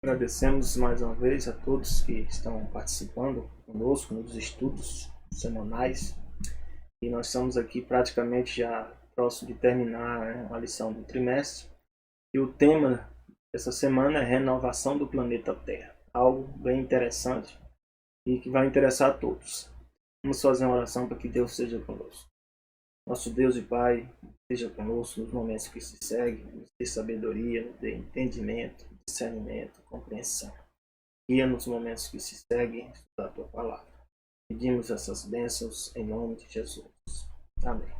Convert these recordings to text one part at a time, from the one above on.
Agradecemos mais uma vez a todos que estão participando conosco nos estudos semanais. E nós estamos aqui praticamente já próximo de terminar, né, a lição do trimestre. E o tema dessa semana é renovação do planeta Terra. Algo bem interessante e que vai interessar a todos. Vamos fazer uma oração para que Deus seja conosco. Nosso Deus e Pai, seja conosco nos momentos que se seguem, nos dê sabedoria, nos dê entendimento, discernimento, compreensão. Guia nos momentos que se seguem, estudar a Tua Palavra. Pedimos essas bênçãos em nome de Jesus. Amém.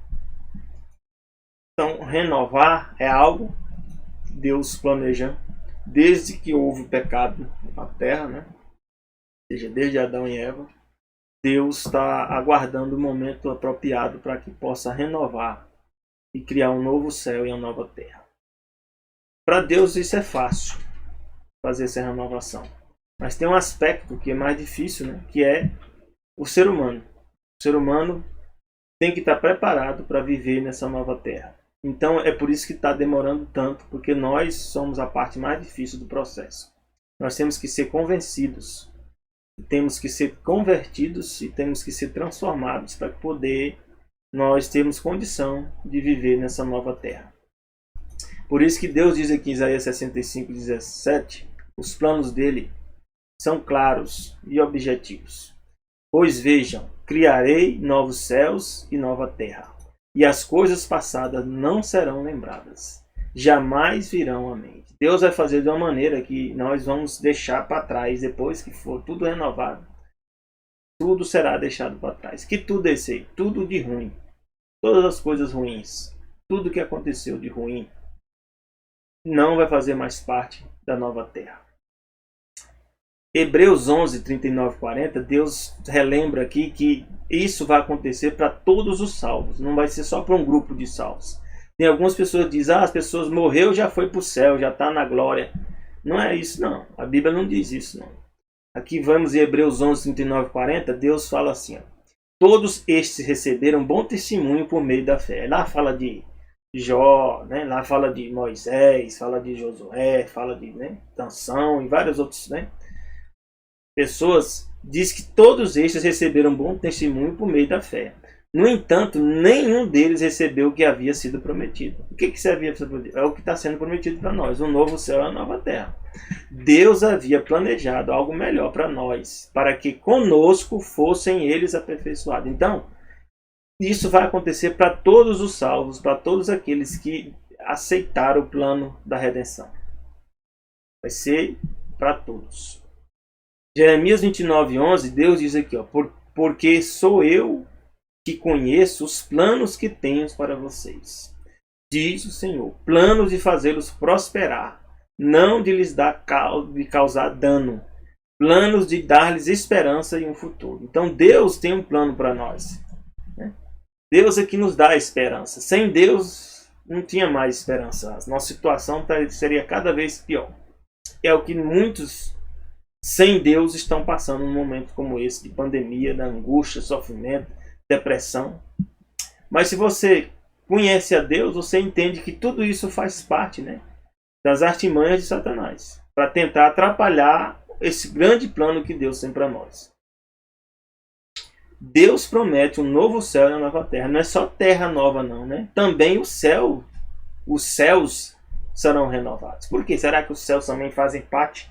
Então, renovar é algo que Deus planeja desde que houve o pecado na Terra, né? Ou seja, desde Adão e Eva. Deus está aguardando o momento apropriado para que possa renovar e criar um novo céu e uma nova terra. Para Deus isso é fácil, fazer essa renovação. Mas tem um aspecto que é mais difícil, né? Que é o ser humano. O ser humano tem que estar preparado para viver nessa nova terra. Então é por isso que está demorando tanto, porque nós somos a parte mais difícil do processo. Nós temos que ser convencidos, temos que ser convertidos e temos que ser transformados para poder nós termos condição de viver nessa nova terra. Por isso que Deus diz aqui em Isaías 65:17, os planos dele são claros e objetivos. Pois vejam, criarei novos céus e nova terra, e as coisas passadas não serão lembradas, jamais virão à mente. Deus vai fazer de uma maneira que nós vamos deixar para trás, depois que for tudo renovado, tudo será deixado para trás. Que tudo é esse aí? Tudo de ruim, todas as coisas ruins, tudo que aconteceu de ruim, não vai fazer mais parte da nova terra. Hebreus 11, 39 e 40, Deus relembra aqui que isso vai acontecer para todos os salvos, não vai ser só para um grupo de salvos. Tem algumas pessoas que dizem, as pessoas morreu, já foi para o céu, já está na glória. Não é isso não, a Bíblia não diz isso não. Aqui vamos em Hebreus 11, 39 e 40, Deus fala assim, ó, todos estes receberam bom testemunho por meio da fé. Lá fala de Jó, né? Lá fala de Moisés, fala de Josué, fala de, né, Sansão e vários outros, né? Pessoas, diz que todos estes receberam bom testemunho por meio da fé. No entanto, nenhum deles recebeu o que havia sido prometido. O que havia sido prometido? É o que está sendo prometido para nós, um novo céu e uma nova terra. Deus havia planejado algo melhor para nós, para que conosco fossem eles aperfeiçoados. Então, isso vai acontecer para todos os salvos, para todos aqueles que aceitaram o plano da redenção. Vai ser para todos. Jeremias 29:11, Deus diz aqui, ó, porque sou eu que conheço os planos que tenho para vocês, diz o Senhor, planos de fazê-los prosperar, não de lhes de causar dano, planos de dar-lhes esperança e um futuro. Então Deus tem um plano para nós, né? Deus é que nos dá a esperança. Sem Deus não tinha mais esperança. A nossa situação seria cada vez pior. É o que muitos sem Deus estão passando num momento como esse de pandemia, da angústia, sofrimento, depressão. Mas se você conhece a Deus, você entende que tudo isso faz parte, né, das artimanhas de Satanás, para tentar atrapalhar esse grande plano que Deus tem para nós. Deus promete um novo céu e uma nova terra. Não é só terra nova não, né? Também o céu, os céus serão renovados. Por quê? Será que os céus também fazem parte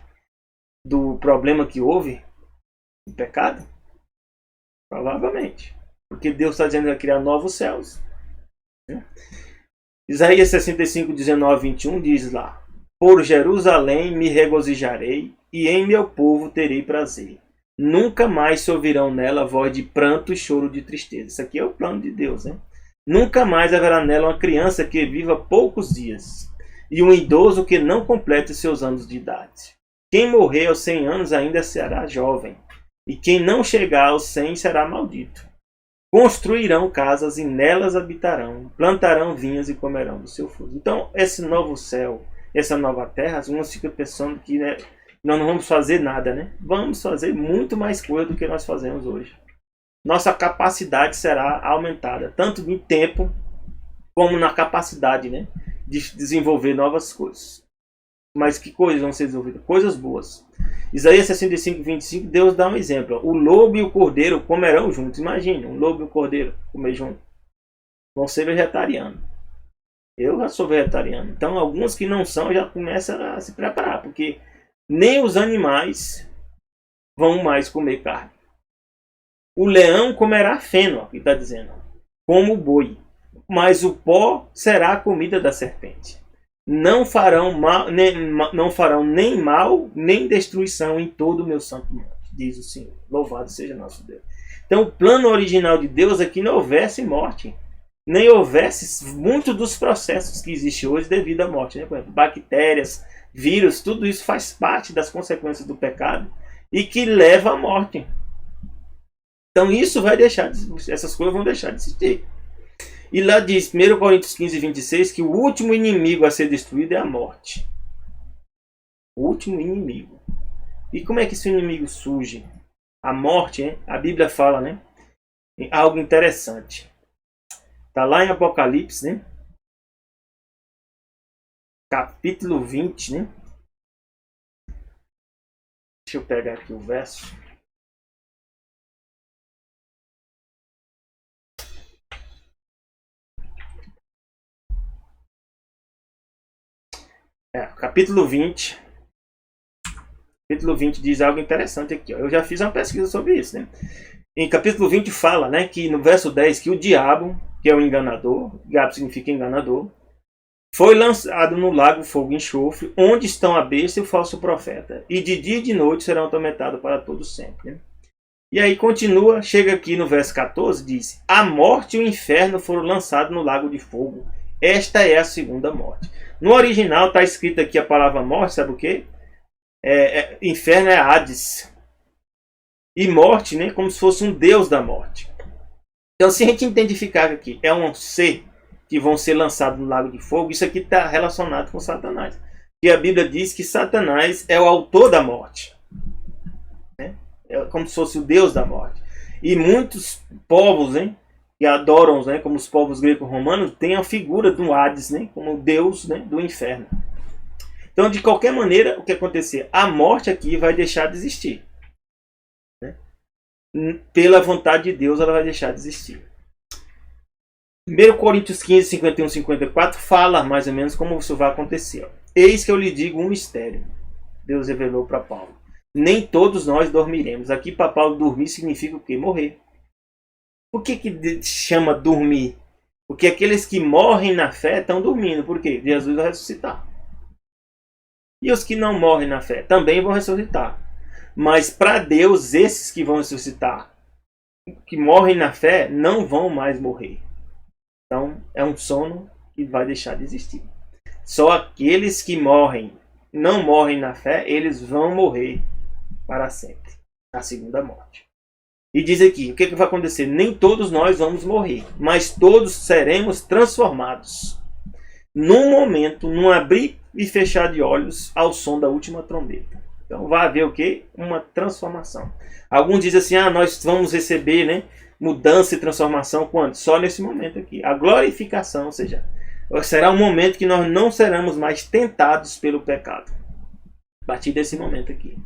do problema que houve? O pecado? Provavelmente. Porque Deus está dizendo que vai criar novos céus. Isaías 65, 19, 21 diz lá, por Jerusalém me regozijarei e em meu povo terei prazer. Nunca mais se ouvirão nela voz de pranto e choro de tristeza. Isso aqui é o plano de Deus, né? Nunca mais haverá nela uma criança que viva poucos dias e um idoso que não complete seus anos de idade. Quem morrer aos 100 anos ainda será jovem, e quem não chegar aos 100 será maldito. Construirão casas e nelas habitarão, plantarão vinhas e comerão do seu fruto. Então, esse novo céu, essa nova terra, alguns ficam pensando que, né, nós não vamos fazer nada, né? Vamos fazer muito mais coisa do que nós fazemos hoje. Nossa capacidade será aumentada, tanto em tempo como na capacidade, né, de desenvolver novas coisas. Mas que coisas vão ser desenvolvidas? Coisas boas. Isaías 65, 25, Deus dá um exemplo. O lobo e o cordeiro comerão juntos. Imagina, um lobo e um cordeiro comer juntos. Vão ser vegetarianos. Eu já sou vegetariano. Então, alguns que não são já começam a se preparar. Porque nem os animais vão mais comer carne. O leão comerá feno, que está dizendo, como o boi. Mas o pó será a comida da serpente. Não farão nem mal, nem destruição em todo o meu santo monte, diz o Senhor. Louvado seja nosso Deus. Então, o plano original de Deus é que não houvesse morte, nem houvesse muitos dos processos que existem hoje devido à morte. Né? Por exemplo, bactérias, vírus, tudo isso faz parte das consequências do pecado e que leva à morte. Então, isso vai deixar essas coisas vão deixar de existir. E lá diz, 1 Coríntios 15, 26, que o último inimigo a ser destruído é a morte. O último inimigo. E como é que esse inimigo surge? A morte, hein? A Bíblia fala, né? Algo interessante. Está lá em Apocalipse, né? Capítulo 20, né? Deixa eu pegar aqui o verso. Capítulo 20. Capítulo 20 diz algo interessante aqui. Ó. Eu já fiz uma pesquisa sobre isso. Né? Em capítulo 20 fala, né, que no verso 10, que o diabo, que é o enganador, diabo significa enganador, foi lançado no lago fogo e enxofre, onde estão a besta e o falso profeta. E de dia e de noite serão atormentados para todo sempre. Né? E aí continua, chega aqui no verso 14, diz, a morte e o inferno foram lançados no lago de fogo. Esta é a segunda morte. No original está escrito aqui a palavra morte, sabe o quê? Inferno é Hades. E morte, né, como se fosse um deus da morte. Então, se a gente identificar aqui, é um ser que vão ser lançados no lago de fogo, isso aqui está relacionado com Satanás. E a Bíblia diz que Satanás é o autor da morte. Né? É como se fosse o deus da morte. E muitos povos, né, que adoram, né, como os povos greco-romanos, tem a figura do Hades, né, como deus, né, do inferno. Então, de qualquer maneira, o que acontecer? A morte aqui vai deixar de existir. Né? Pela vontade de Deus, ela vai deixar de existir. 1 Coríntios 15, 51, 54 fala mais ou menos como isso vai acontecer. Ó. Eis que eu lhe digo um mistério. Deus revelou para Paulo. Nem todos nós dormiremos. Aqui para Paulo dormir significa o quê? Morrer. Por que chama dormir? Porque aqueles que morrem na fé estão dormindo. Por quê? Jesus vai ressuscitar. E os que não morrem na fé também vão ressuscitar. Mas para Deus, esses que vão ressuscitar, que morrem na fé, não vão mais morrer. Então, é um sono que vai deixar de existir. Só aqueles que não morrem na fé, eles vão morrer para sempre. A segunda morte. E diz aqui, o que vai acontecer? Nem todos nós vamos morrer, mas todos seremos transformados. Num momento, num abrir e fechar de olhos, ao som da última trombeta. Então vai haver o quê? Uma transformação. Alguns dizem assim, nós vamos receber, né, mudança e transformação quando? Só nesse momento aqui. A glorificação, ou seja, será um momento que nós não seremos mais tentados pelo pecado. A partir desse momento aqui.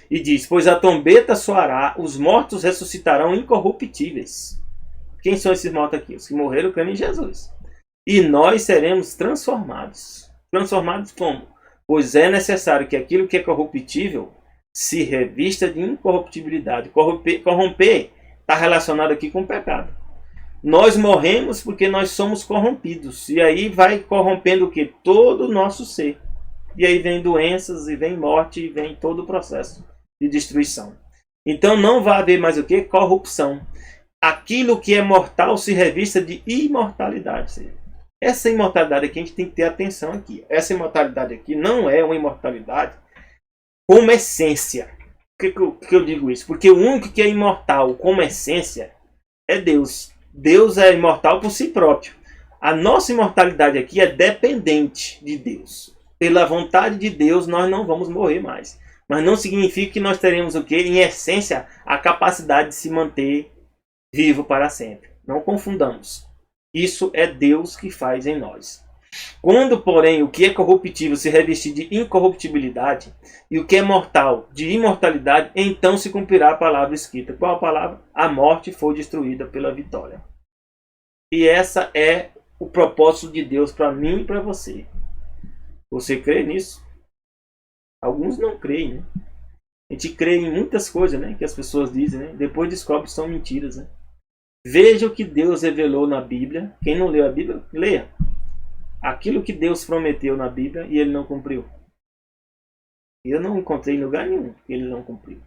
E diz, pois a trombeta soará, os mortos ressuscitarão incorruptíveis. Quem são esses mortos aqui? Os que morreram crendo em Jesus. E nós seremos transformados. Transformados como? Pois é necessário que aquilo que é corruptível se revista de incorruptibilidade. Corromper está relacionado aqui com o pecado. Nós morremos porque nós somos corrompidos. E aí vai corrompendo o quê? Todo o nosso ser. E aí vem doenças, e vem morte, e vem todo o processo de destruição. Então não vai haver mais o quê? Corrupção. Aquilo que é mortal se revista de imortalidade. Essa imortalidade aqui a gente tem que ter atenção aqui. Essa imortalidade aqui não é uma imortalidade como essência. Por que eu digo isso? Porque o único que é imortal como essência é Deus. Deus é imortal por si próprio. A nossa imortalidade aqui é dependente de Deus. Pela vontade de Deus nós não vamos morrer mais. Mas não significa que nós teremos o quê? Em essência, a capacidade de se manter vivo para sempre. Não confundamos. Isso é Deus que faz em nós. Quando, porém, o que é corruptível se revestir de incorruptibilidade e o que é mortal de imortalidade, então se cumprirá a palavra escrita. Qual a palavra? A morte foi destruída pela vitória. E essa é o propósito de Deus para mim e para você. Você crê nisso? Alguns não creem, né? A gente crê em muitas coisas, né, que as pessoas dizem, né? Depois descobre que são mentiras, né? Veja o que Deus revelou na Bíblia. Quem não leu a Bíblia, leia. Aquilo que Deus prometeu na Bíblia e ele não cumpriu. Eu não encontrei em lugar nenhum que ele não cumpriu.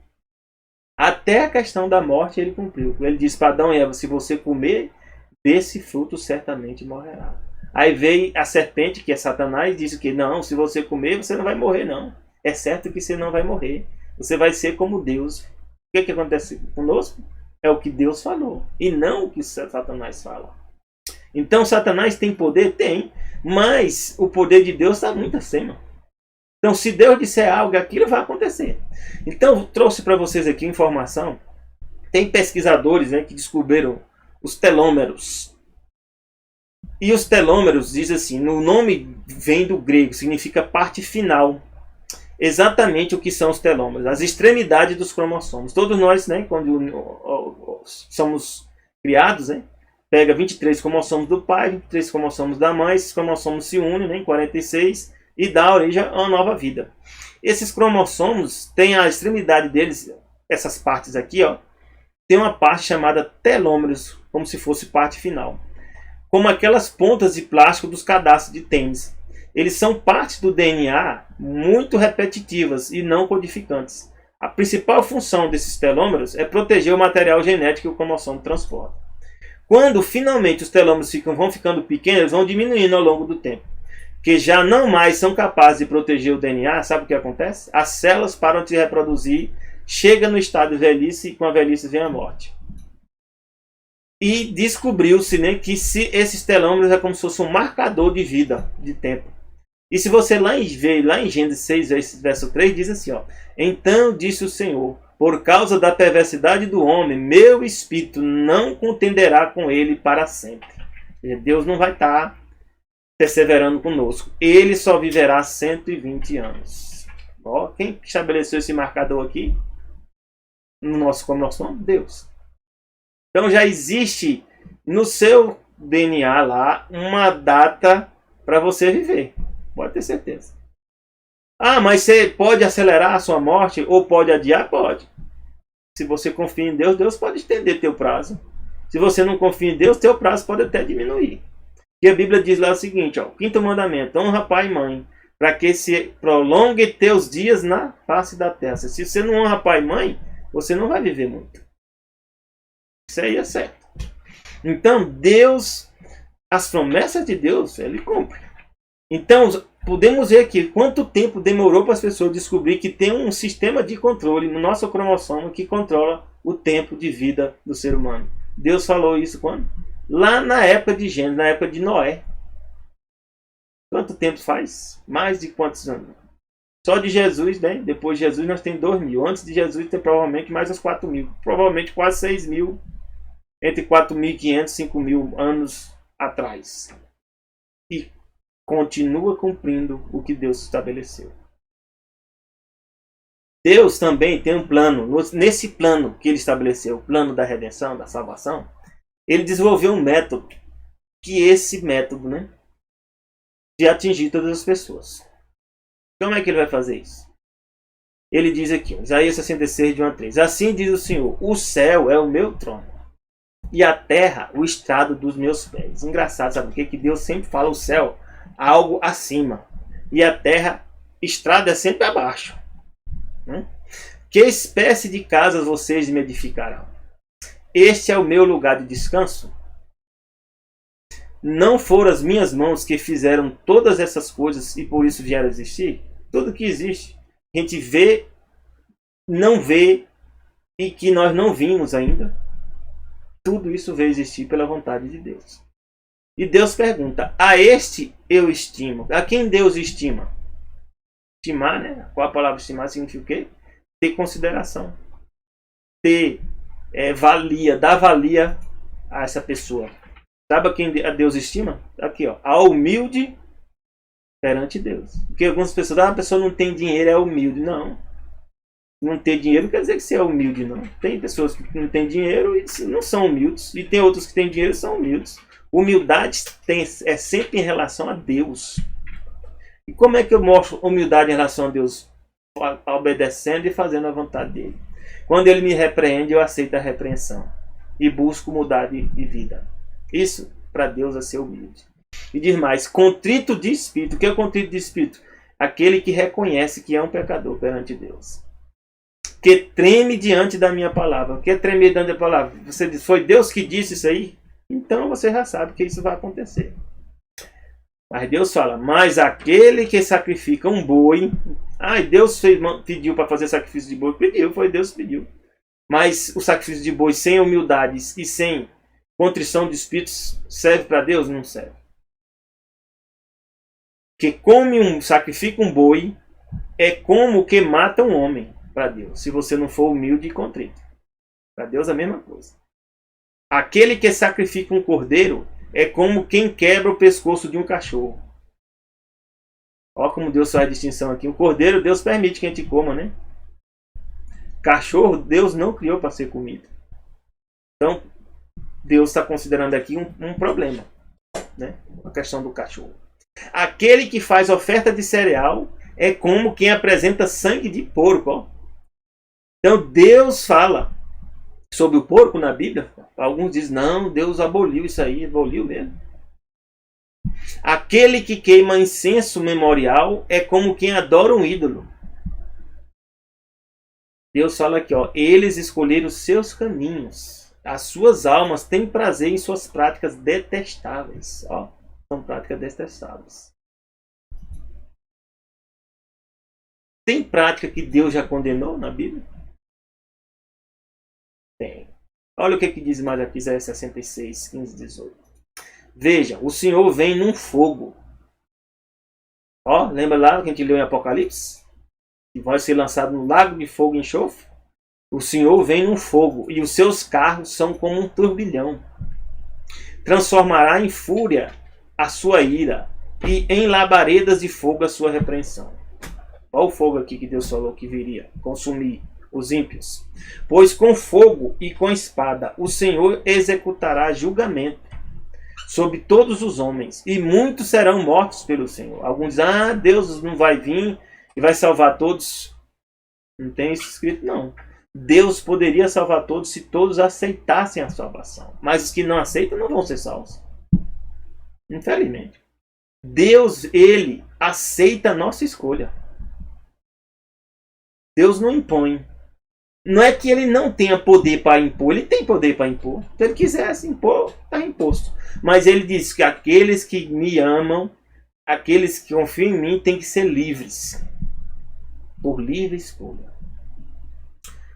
Até a questão da morte ele cumpriu. Ele disse para Adão e Eva, se você comer desse fruto, certamente morrerá. Aí veio a serpente, que é Satanás, e disse que não, se você comer, você não vai morrer não. É certo que você não vai morrer. Você vai ser como Deus. O que acontece conosco? É o que Deus falou. E não o que Satanás fala. Então Satanás tem poder? Tem. Mas o poder de Deus está muito acima. Então se Deus disser algo, aquilo vai acontecer. Então trouxe para vocês aqui informação. Tem pesquisadores, né, que descobriram os telômeros. E os telômeros, diz assim, no nome vem do grego, significa parte final. Exatamente o que são os telômeros, as extremidades dos cromossomos. Todos nós, né, quando somos criados, né, pega 23 cromossomos do pai, 23 cromossomos da mãe, esses cromossomos se unem, né, em 46 e dá origem a uma nova vida. Esses cromossomos têm a extremidade deles, essas partes aqui, ó, tem uma parte chamada telômeros, como se fosse parte final. Como aquelas pontas de plástico dos cadastros de tênis. Eles são partes do DNA muito repetitivas e não codificantes. A principal função desses telômeros é proteger o material genético que o cromossomo transporta. Quando finalmente os telômeros vão ficando pequenos, eles vão diminuindo ao longo do tempo. Que já não mais são capazes de proteger o DNA, sabe o que acontece? As células param de se reproduzir, chega no estado de velhice e com a velhice vem a morte. E descobriu-se, né, que esses telômeros é como se fosse um marcador de vida, de tempo. E se você ver lá em Gênesis 6, verso 3, diz assim, ó, então disse o Senhor, por causa da perversidade do homem, meu espírito não contenderá com ele para sempre. Deus não vai estar perseverando conosco. Ele só viverá 120 anos. Ó, quem estabeleceu esse marcador aqui? No nosso cromossomo? Deus. Então já existe no seu DNA lá uma data para você viver. Pode ter certeza. Ah, mas você pode acelerar a sua morte ou pode adiar? Pode. Se você confia em Deus, Deus pode estender teu prazo. Se você não confia em Deus, teu prazo pode até diminuir. E a Bíblia diz lá o seguinte, ó, quinto mandamento, honra pai e mãe, para que se prolongue teus dias na face da terra. Se você não honra pai e mãe, você não vai viver muito. Isso aí é certo. Então, Deus, as promessas de Deus, Ele cumpre. Então, podemos ver aqui quanto tempo demorou para as pessoas descobrir que tem um sistema de controle no nosso cromossomo que controla o tempo de vida do ser humano. Deus falou isso quando? Lá na época de Gênesis, na época de Noé. Quanto tempo faz? Mais de quantos anos? Só de Jesus, né? Depois de Jesus nós temos 2.000. Antes de Jesus tem provavelmente mais uns 4.000. Provavelmente quase 6.000. Entre 4.500 e 5.000 anos atrás. E continua cumprindo o que Deus estabeleceu. Deus também tem um plano. Nesse plano que Ele estabeleceu, o plano da redenção, da salvação, Ele desenvolveu um método. Que esse método, né? De atingir todas as pessoas. Como é que Ele vai fazer isso? Ele diz aqui, Isaías 66, de 1 a 3. Assim diz o Senhor, o céu é o meu trono. E a terra, o estrado dos meus pés. Engraçado, sabe o que? Que Deus sempre fala o céu, algo acima. E a terra, estrada é sempre abaixo. Que espécie de casas vocês me edificarão? Este é o meu lugar de descanso? Não foram as minhas mãos que fizeram todas essas coisas e por isso vieram a existir? Tudo que existe, a gente vê, não vê e que nós não vimos ainda. Tudo isso veio existir pela vontade de Deus. E Deus pergunta, a este eu estimo. A quem Deus estima? Estimar, né? Qual a palavra estimar significa o quê? Ter consideração. Ter valia, dar valia a essa pessoa. Sabe a quem Deus estima? Aqui, ó. A humilde perante Deus. Porque algumas pessoas, a pessoa não tem dinheiro, é humilde. Não. Não ter dinheiro não quer dizer que você é humilde, não. Tem pessoas que não têm dinheiro e não são humildes. E tem outros que têm dinheiro e são humildes. Humildade é sempre em relação a Deus. E como é que eu mostro humildade em relação a Deus? Obedecendo e fazendo a vontade dele. Quando ele me repreende, eu aceito a repreensão. E busco mudar de vida. Isso, para Deus, é ser humilde. E diz mais, contrito de espírito. O que é o contrito de espírito? Aquele que reconhece que é um pecador perante Deus. Que treme diante da minha palavra. O que é tremer diante da palavra? Você diz, foi Deus que disse isso aí? Então você já sabe que isso vai acontecer. Mas Deus fala, mas aquele que sacrifica um boi... Deus pediu para fazer sacrifício de boi. Pediu, foi Deus que pediu. Mas o sacrifício de boi sem humildade e sem contrição de espíritos serve para Deus? Não serve. Que sacrifica um boi é como que mata um homem para Deus, se você não for humilde e contrito. Para Deus é a mesma coisa. Aquele que sacrifica um cordeiro é como quem quebra o pescoço de um cachorro. Olha como Deus faz a distinção aqui. O cordeiro, Deus permite que a gente coma, né? Cachorro, Deus não criou para ser comido. Então, Deus está considerando aqui um problema, né? A questão do cachorro. Aquele que faz oferta de cereal é como quem apresenta sangue de porco. Ó. Então, Deus fala sobre o porco na Bíblia. Alguns dizem, não, Deus aboliu isso aí. Aboliu mesmo. Aquele que queima incenso memorial é como quem adora um ídolo. Deus fala aqui, ó, eles escolheram os seus caminhos. As suas almas têm prazer em suas práticas detestáveis. Ó, são práticas detestáveis. Tem prática que Deus já condenou na Bíblia? Tem. Olha o que diz mais aqui, Isaías 66, 15, 18. Veja, o Senhor vem num fogo. Ó, lembra lá que a gente leu em Apocalipse? Que vai ser lançado no lago de fogo e enxofre? O Senhor vem num fogo, e os seus carros são como um turbilhão. Transformará em fúria a sua ira, e em labaredas de fogo a sua repreensão. Olha o fogo aqui que Deus falou que viria consumir os ímpios. Pois com fogo e com espada o Senhor executará julgamento sobre todos os homens, e muitos serão mortos pelo Senhor. Alguns dizem, Deus não vai vir e vai salvar todos. Não tem isso escrito, não. Deus poderia salvar todos se todos aceitassem a salvação. Mas os que não aceitam não vão ser salvos. Infelizmente. Deus, ele aceita a nossa escolha. Deus não impõe. Não é que ele não tenha poder para impor, ele tem poder para impor. Se ele quisesse impor, está imposto. Mas ele diz que aqueles que me amam, aqueles que confiam em mim, têm que ser livres. Por livre escolha.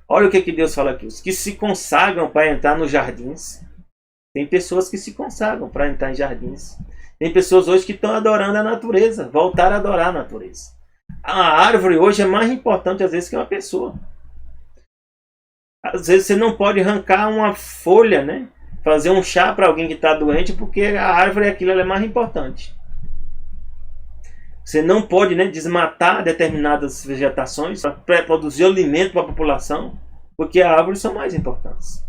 Olha o que Deus fala aqui. Os que se consagram para entrar nos jardins. Tem pessoas que se consagram para entrar em jardins. Tem pessoas hoje que estão adorando a natureza. Voltaram a adorar a natureza. A árvore hoje é mais importante às vezes que uma pessoa. Às vezes você não pode arrancar uma folha, né? Fazer um chá para alguém que está doente, porque a árvore aquilo ela é mais importante. Você não pode, né, desmatar determinadas vegetações para produzir alimento para a população, porque as árvores são mais importantes.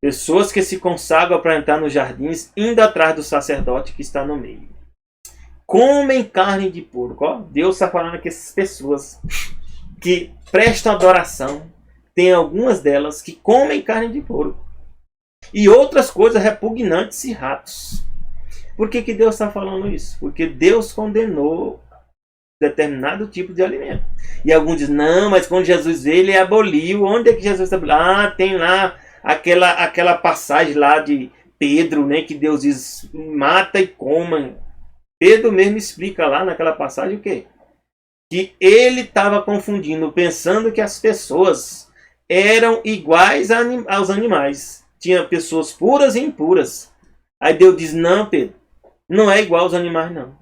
Pessoas que se consagram para entrar nos jardins, indo atrás do sacerdote que está no meio. Comem carne de porco. Ó, Deus está falando que essas pessoas que prestam adoração, tem algumas delas que comem carne de porco. E outras coisas repugnantes e ratos. Por que Deus está falando isso? Porque Deus condenou determinado tipo de alimento. E alguns dizem, não, mas quando Jesus veio, ele aboliu. Onde é que Jesus aboliu? Tem lá aquela passagem lá de Pedro, né, que Deus diz, mata e coma. Pedro mesmo explica lá naquela passagem o quê? Que ele estava confundindo, pensando que as pessoas eram iguais aos animais. Tinha pessoas puras e impuras. Aí Deus diz, não, Pedro, não é igual aos animais, não.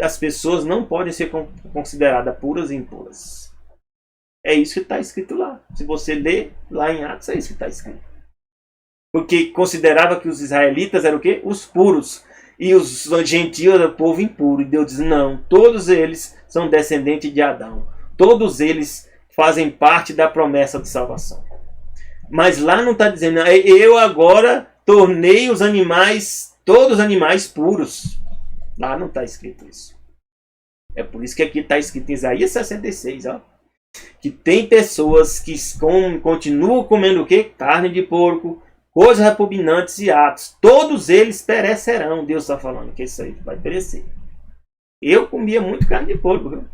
As pessoas não podem ser consideradas puras e impuras. É isso que está escrito lá. Se você ler lá em Atos, é isso que está escrito. Porque considerava que os israelitas eram o quê? Os puros. e os gentios eram povo impuro. E Deus diz, não, todos eles são descendentes de Adão. Todos eles fazem parte da promessa de salvação. Mas lá não está dizendo, eu agora tornei os animais, todos os animais puros. Lá não está escrito isso. É por isso que aqui está escrito em Isaías 66, ó, que tem pessoas que continuam comendo o quê? Carne de porco, coisas repugnantes e atos. Todos eles perecerão. Deus está falando que isso aí vai perecer. Eu comia muito carne de porco, viu?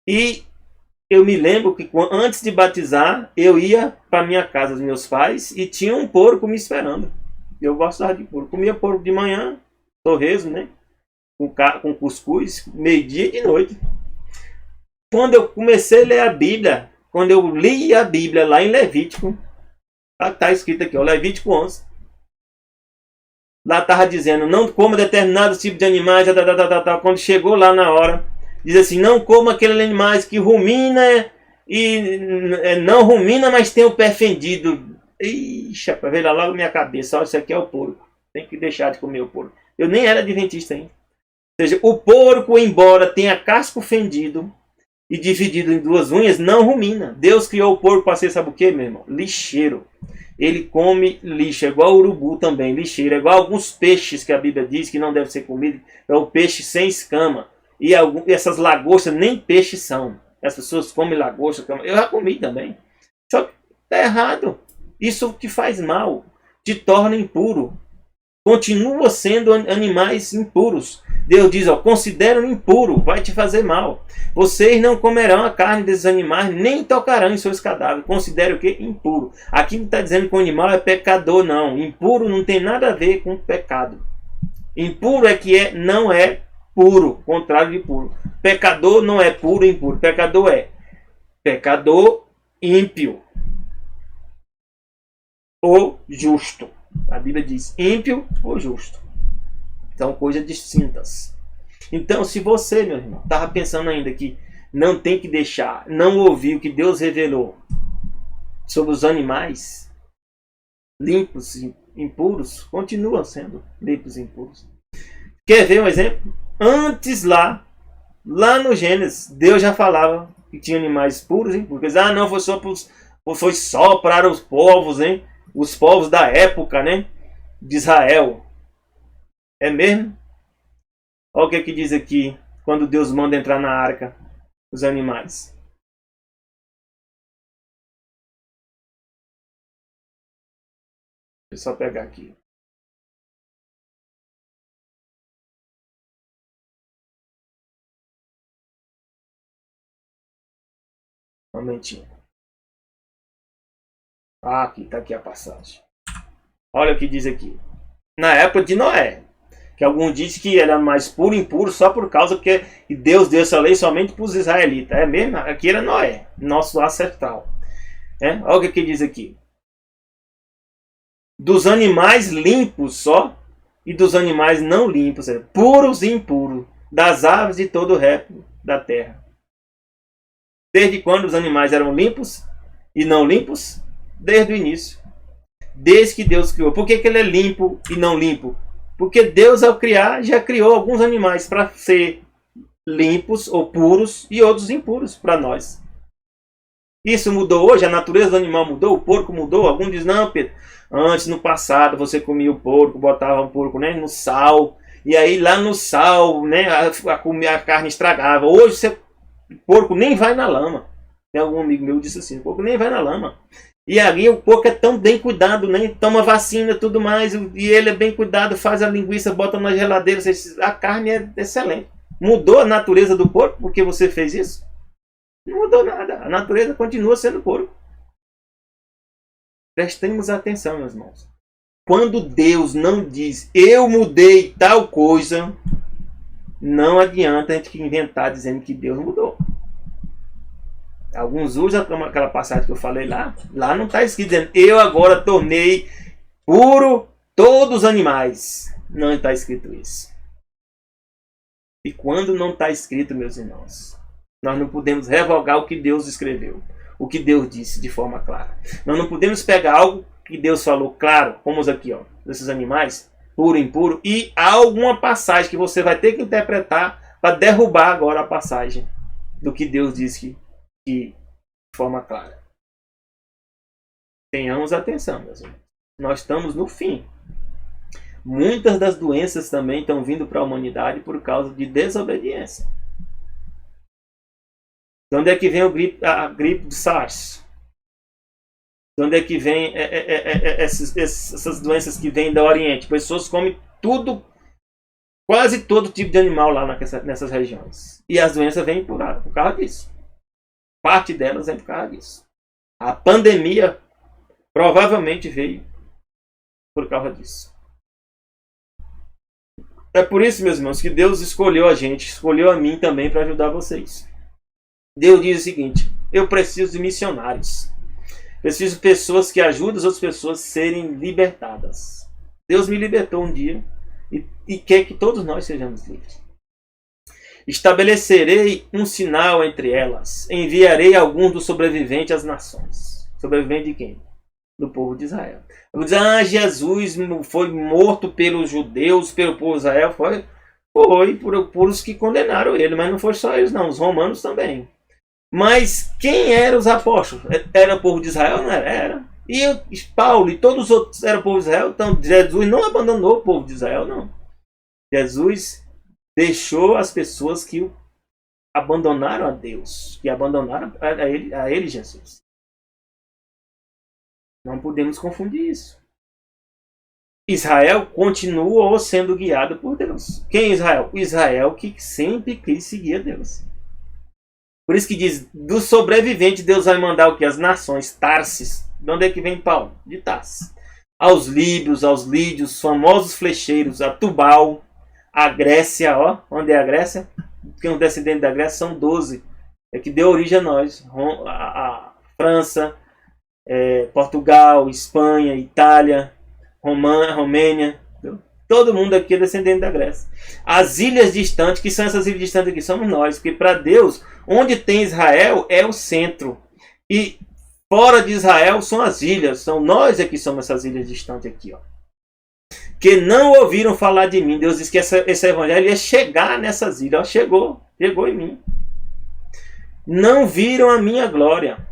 E eu me lembro que antes de batizar, eu ia para minha casa dos meus pais e tinha um porco me esperando. Eu gostava de porco. Comia porco de manhã, torresmo, né? Com cuscuz, meio-dia e de noite. Quando eu comecei a ler a Bíblia, quando eu li a Bíblia lá em Levítico, está escrito aqui, ó, Levítico 11. Lá estava dizendo, não coma determinados tipos de animais, quando chegou lá na hora, diz assim, não coma aqueles animais que rumina e não rumina, mas tem o pé fendido. Ixi, veio lá logo na minha cabeça, ó, isso aqui é o porco, tem que deixar de comer o porco. Eu nem era adventista ainda. Ou seja, o porco, embora tenha casco fendido e dividido em duas unhas, não rumina. Deus criou o porco para ser, sabe o que, meu irmão? Lixeiro. Ele come lixo, é igual o urubu também, lixeiro. É igual alguns peixes que a Bíblia diz que não deve ser comido. É o peixe sem escama. E essas lagostas nem peixes são. As pessoas comem lagosta. Eu já comi também. Só que está errado. Isso te faz mal. Te torna impuro. Continua sendo animais impuros. Deus diz, ó, considera impuro, vai te fazer mal. Vocês não comerão a carne desses animais, nem tocarão em seus cadáveres. Considere o que? Impuro. Aqui não está dizendo que o animal é pecador, não. Impuro não tem nada a ver com pecado. Impuro é que não é puro, contrário de puro. Pecador não é puro e impuro. Pecador é pecador ímpio ou justo. A Bíblia diz ímpio ou justo. São coisas distintas. Então, se você, meu irmão, estava pensando ainda que não tem que deixar, não ouvir o que Deus revelou sobre os animais limpos e impuros, continuam sendo limpos e impuros. Quer ver um exemplo? Antes lá no Gênesis, Deus já falava que tinha animais puros e impuros. Não, foi só para os povos, hein? Os povos da época, né? De Israel. É mesmo? Olha o que diz aqui, quando Deus manda entrar na arca os animais. Deixa eu só pegar aqui. Um momentinho. Aqui, está aqui a passagem. Olha o que diz aqui. Na época de Noé. Que alguns dizem que era mais puro e impuro só por causa que Deus deu essa lei somente para os israelitas. É mesmo? Aqui era Noé, nosso ancestral. Olha o que diz aqui. Dos animais limpos só e dos animais não limpos, puros e impuros, das aves e todo o resto da terra. Desde quando os animais eram limpos e não limpos? Desde o início. Desde que Deus criou. Por que ele é limpo e não limpo? Porque Deus, ao criar, já criou alguns animais para ser limpos ou puros e outros impuros para nós. Isso mudou hoje? A natureza do animal mudou? O porco mudou? Alguns dizem, não, Pedro, antes, no passado, você comia o porco, botava o porco, né, no sal, e aí lá no sal, né, a carne estragava. Hoje, o porco nem vai na lama. Tem algum amigo meu que disse assim, o porco nem vai na lama. E ali o porco é tão bem cuidado, né? Toma vacina e tudo mais. E ele é bem cuidado, faz a linguiça, bota na geladeira. A carne é excelente. Mudou a natureza do porco porque você fez isso? Não mudou nada. A natureza continua sendo porco. Prestemos atenção, meus irmãos. Quando Deus não diz, eu mudei tal coisa, não adianta a gente inventar dizendo que Deus mudou. Alguns usam aquela passagem que eu falei lá. Lá não está escrito dizendo, eu agora tornei puro todos os animais. Não está escrito isso. E quando não está escrito, meus irmãos, nós não podemos revogar o que Deus escreveu. O que Deus disse de forma clara. Nós não podemos pegar algo que Deus falou claro, como aqui, ó, desses animais, puro, impuro, e há alguma passagem que você vai ter que interpretar para derrubar agora a passagem do que Deus diz que de forma clara. Tenhamos atenção, meus irmãos. Nós estamos no fim. Muitas das doenças também estão vindo para a humanidade por causa de desobediência. De onde é que vem a gripe de SARS? De onde é que vem essas doenças que vêm do Oriente? Pessoas comem tudo, quase todo tipo de animal lá nessas regiões. E as doenças vêm por causa disso. Parte delas vem por causa disso. A pandemia provavelmente veio por causa disso. É por isso, meus irmãos, que Deus escolheu a gente, escolheu a mim também para ajudar vocês. Deus diz o seguinte: eu preciso de missionários. Preciso de pessoas que ajudem as outras pessoas a serem libertadas. Deus me libertou um dia e quer que todos nós sejamos livres. Estabelecerei um sinal entre elas. Enviarei alguns dos sobreviventes às nações. Sobrevivente de quem? Do povo de Israel. Eu vou dizer, Jesus foi morto pelos judeus, pelo povo de Israel. Foi por os que condenaram ele, mas não foi só eles não, os romanos também. Mas quem eram os apóstolos? Era o povo de Israel? Não era? Era. E Paulo e todos os outros eram o povo de Israel. Então Jesus não abandonou o povo de Israel, não. Jesus deixou as pessoas que abandonaram a Deus, que abandonaram a ele Jesus. Não podemos confundir isso. Israel continuou sendo guiado por Deus. Quem é Israel? O Israel que sempre quis seguir a Deus. Por isso que diz, do sobrevivente Deus vai mandar o que? As nações, Tarsis. De onde é que vem Paulo? De Tarsis. Aos líbios, aos lídios, famosos flecheiros, a Tubal, a Grécia, ó. Onde é a Grécia? Porque os descendentes da Grécia são 12. É que deu origem a nós. A França, Portugal, Espanha, Itália, Romênia. Todo mundo aqui é descendente da Grécia. As ilhas distantes, que são essas ilhas distantes aqui, somos nós. Porque para Deus, onde tem Israel é o centro. E fora de Israel são as ilhas. São nós que somos essas ilhas distantes aqui, ó. Que não ouviram falar de mim. Deus disse que esse evangelho ia chegar nessas ilhas. Ó, chegou em mim. Não viram a minha glória.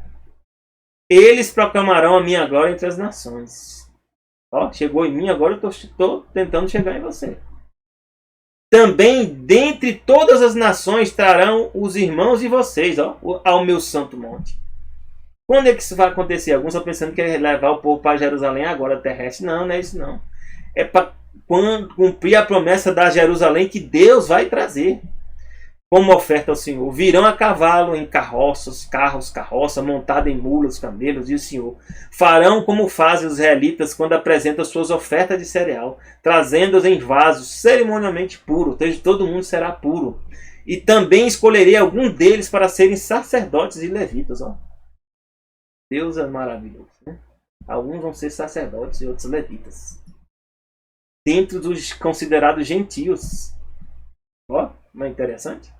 Eles proclamarão a minha glória entre as nações. Ó, chegou em mim, agora eu estou tentando chegar em você. Também dentre todas as nações trarão os irmãos de vocês, ó, ao meu santo monte. Quando é que isso vai acontecer? Alguns estão pensando que é levar o povo para Jerusalém agora terrestre. Não, não é isso não. É para cumprir a promessa da Jerusalém que Deus vai trazer como oferta ao Senhor. Virão a cavalo em carroças, carroça, montado em mulas, camelos, diz o Senhor. Farão como fazem os israelitas quando apresentam suas ofertas de cereal, trazendo-as em vasos cerimonialmente puros, ou seja, todo mundo será puro. E também escolherei algum deles para serem sacerdotes e levitas. Ó. Deus é maravilhoso. Né? Alguns vão ser sacerdotes e outros levitas. Dentro dos considerados gentios. Ó, não é interessante?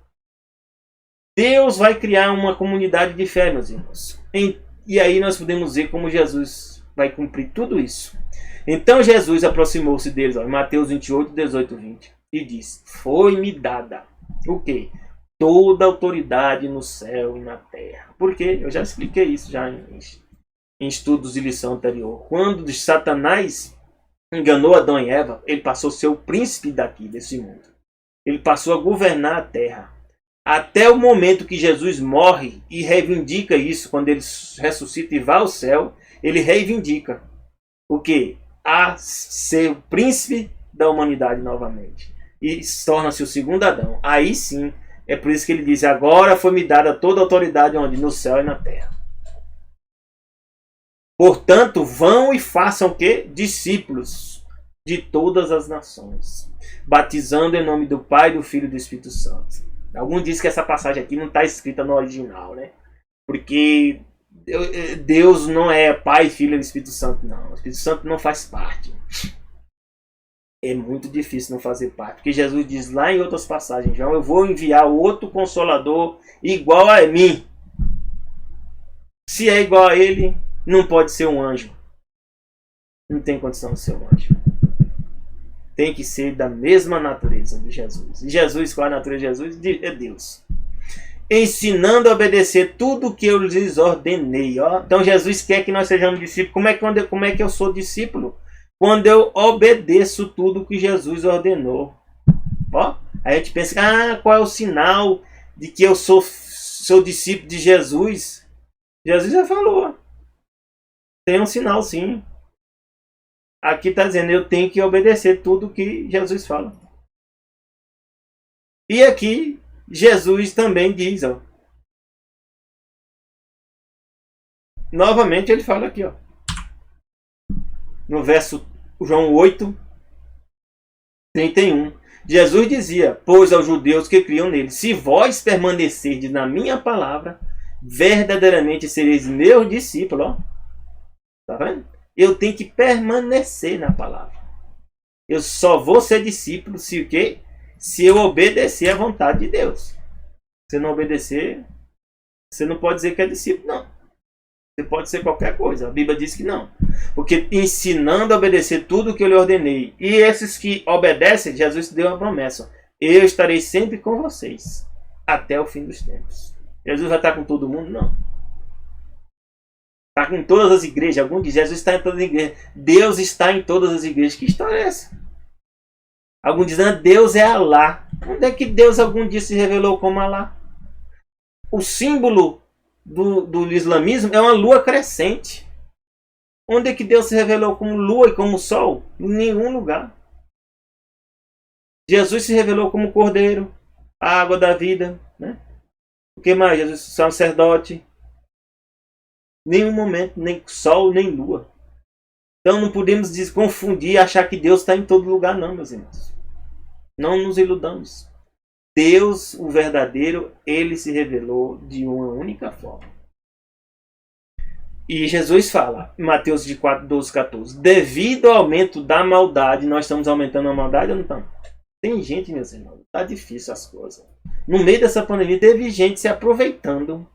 Deus vai criar uma comunidade de fé, meus irmãos. E aí nós podemos ver como Jesus vai cumprir tudo isso. Então Jesus aproximou-se deles, ó, em Mateus 28, 18, 20, e disse: foi-me dada o quê? Toda a autoridade no céu e na terra. Por quê? Eu já expliquei isso já em estudos de lição anterior. Quando Satanás enganou Adão e Eva, ele passou a ser o príncipe desse mundo. Ele passou a governar a terra. Até o momento que Jesus morre e reivindica isso, quando ele ressuscita e vai ao céu, ele reivindica o quê? A ser o príncipe da humanidade novamente. E torna-se o segundo Adão. Aí sim, é por isso que ele diz, agora foi-me dada toda a autoridade onde? No céu e na terra. Portanto, vão e façam o quê? Discípulos de todas as nações, batizando em nome do Pai, do Filho e do Espírito Santo. Alguns dizem que essa passagem aqui não está escrita no original, né? Porque Deus não é Pai, Filho e Espírito Santo, não. O Espírito Santo não faz parte. É muito difícil não fazer parte. Porque Jesus diz lá em outras passagens, João, eu vou enviar outro Consolador igual a mim. Se é igual a ele, não pode ser um anjo. Não tem condição de ser um anjo. tem que ser da mesma natureza de Jesus. E Jesus, qual é a natureza de Jesus? É Deus. Ensinando a obedecer tudo o que eu lhes ordenei. Ó. Então Jesus quer que nós sejamos discípulos. Como é que eu sou discípulo? Quando eu obedeço tudo o que Jesus ordenou. Ó. Aí a gente pensa, qual é o sinal de que eu sou discípulo de Jesus? Jesus já falou. Tem um sinal, sim. Aqui está dizendo, eu tenho que obedecer tudo que Jesus fala. E aqui, Jesus também diz, ó. Novamente ele fala aqui, ó. No verso João 8, 31. Jesus dizia, pois aos judeus que criam nele, se vós permanecerdes na minha palavra, verdadeiramente sereis meus discípulos. Ó. Tá vendo? Eu tenho que permanecer na palavra. Eu só vou ser discípulo se o quê? Se eu obedecer à vontade de Deus. Se não obedecer, você não pode dizer que é discípulo, não. Você pode ser qualquer coisa. A Bíblia diz que não. Porque ensinando a obedecer tudo o que eu lhe ordenei. E esses que obedecem, Jesus deu uma promessa. Eu estarei sempre com vocês. Até o fim dos tempos. Jesus vai estar com todo mundo? Não. Está em todas as igrejas. Alguns dizem, Jesus está em todas as igrejas. Deus está em todas as igrejas. Que história é essa? Alguns dizem, Deus é Alá. Onde é que Deus algum dia se revelou como Alá? O símbolo do islamismo é uma lua crescente. Onde é que Deus se revelou como lua e como sol? Em nenhum lugar. Jesus se revelou como cordeiro, a água da vida. Né? O que mais? Jesus, sacerdote. Nenhum momento, nem sol, nem lua. Então não podemos confundir e achar que Deus está em todo lugar, não, meus irmãos. Não nos iludamos. Deus, o verdadeiro, ele se revelou de uma única forma. E Jesus fala, em Mateus 4, 12, 14, devido ao aumento da maldade, nós estamos aumentando a maldade ou não estamos? Tem gente, meus irmãos, está difícil as coisas. No meio dessa pandemia, teve gente se aproveitando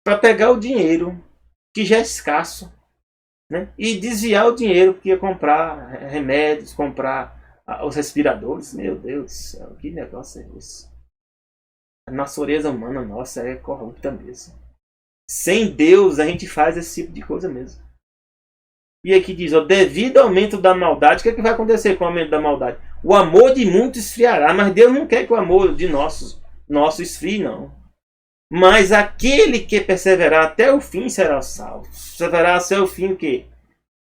para pegar o dinheiro, que já é escasso, né? E desviar o dinheiro que ia comprar remédios, comprar os respiradores. Meu Deus do céu, que negócio é esse? A natureza humana nossa é corrupta mesmo. Sem Deus a gente faz esse tipo de coisa mesmo. E aqui diz, ó, devido ao aumento da maldade, o que, é que vai acontecer com o aumento da maldade? O amor de muitos esfriará, mas Deus não quer que o amor de nosso esfrie, não. Mas aquele que perseverar até o fim será salvo. Perseverar até o fim o quê?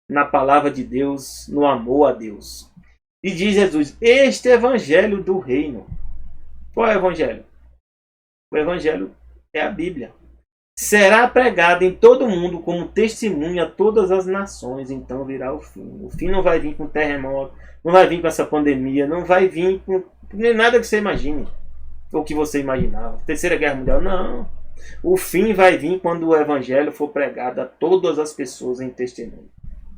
Na palavra de Deus, no amor a Deus. E diz Jesus, este é o evangelho do reino. Qual é o evangelho? O evangelho é a Bíblia. Será pregado em todo o mundo como testemunho a todas as nações. Então virá o fim. O fim não vai vir com terremoto, não vai vir com essa pandemia, não vai vir com nem nada que você imagine. Ou que você imaginava. Terceira Guerra Mundial, não. O fim vai vir quando o evangelho for pregado a todas as pessoas em testemunho.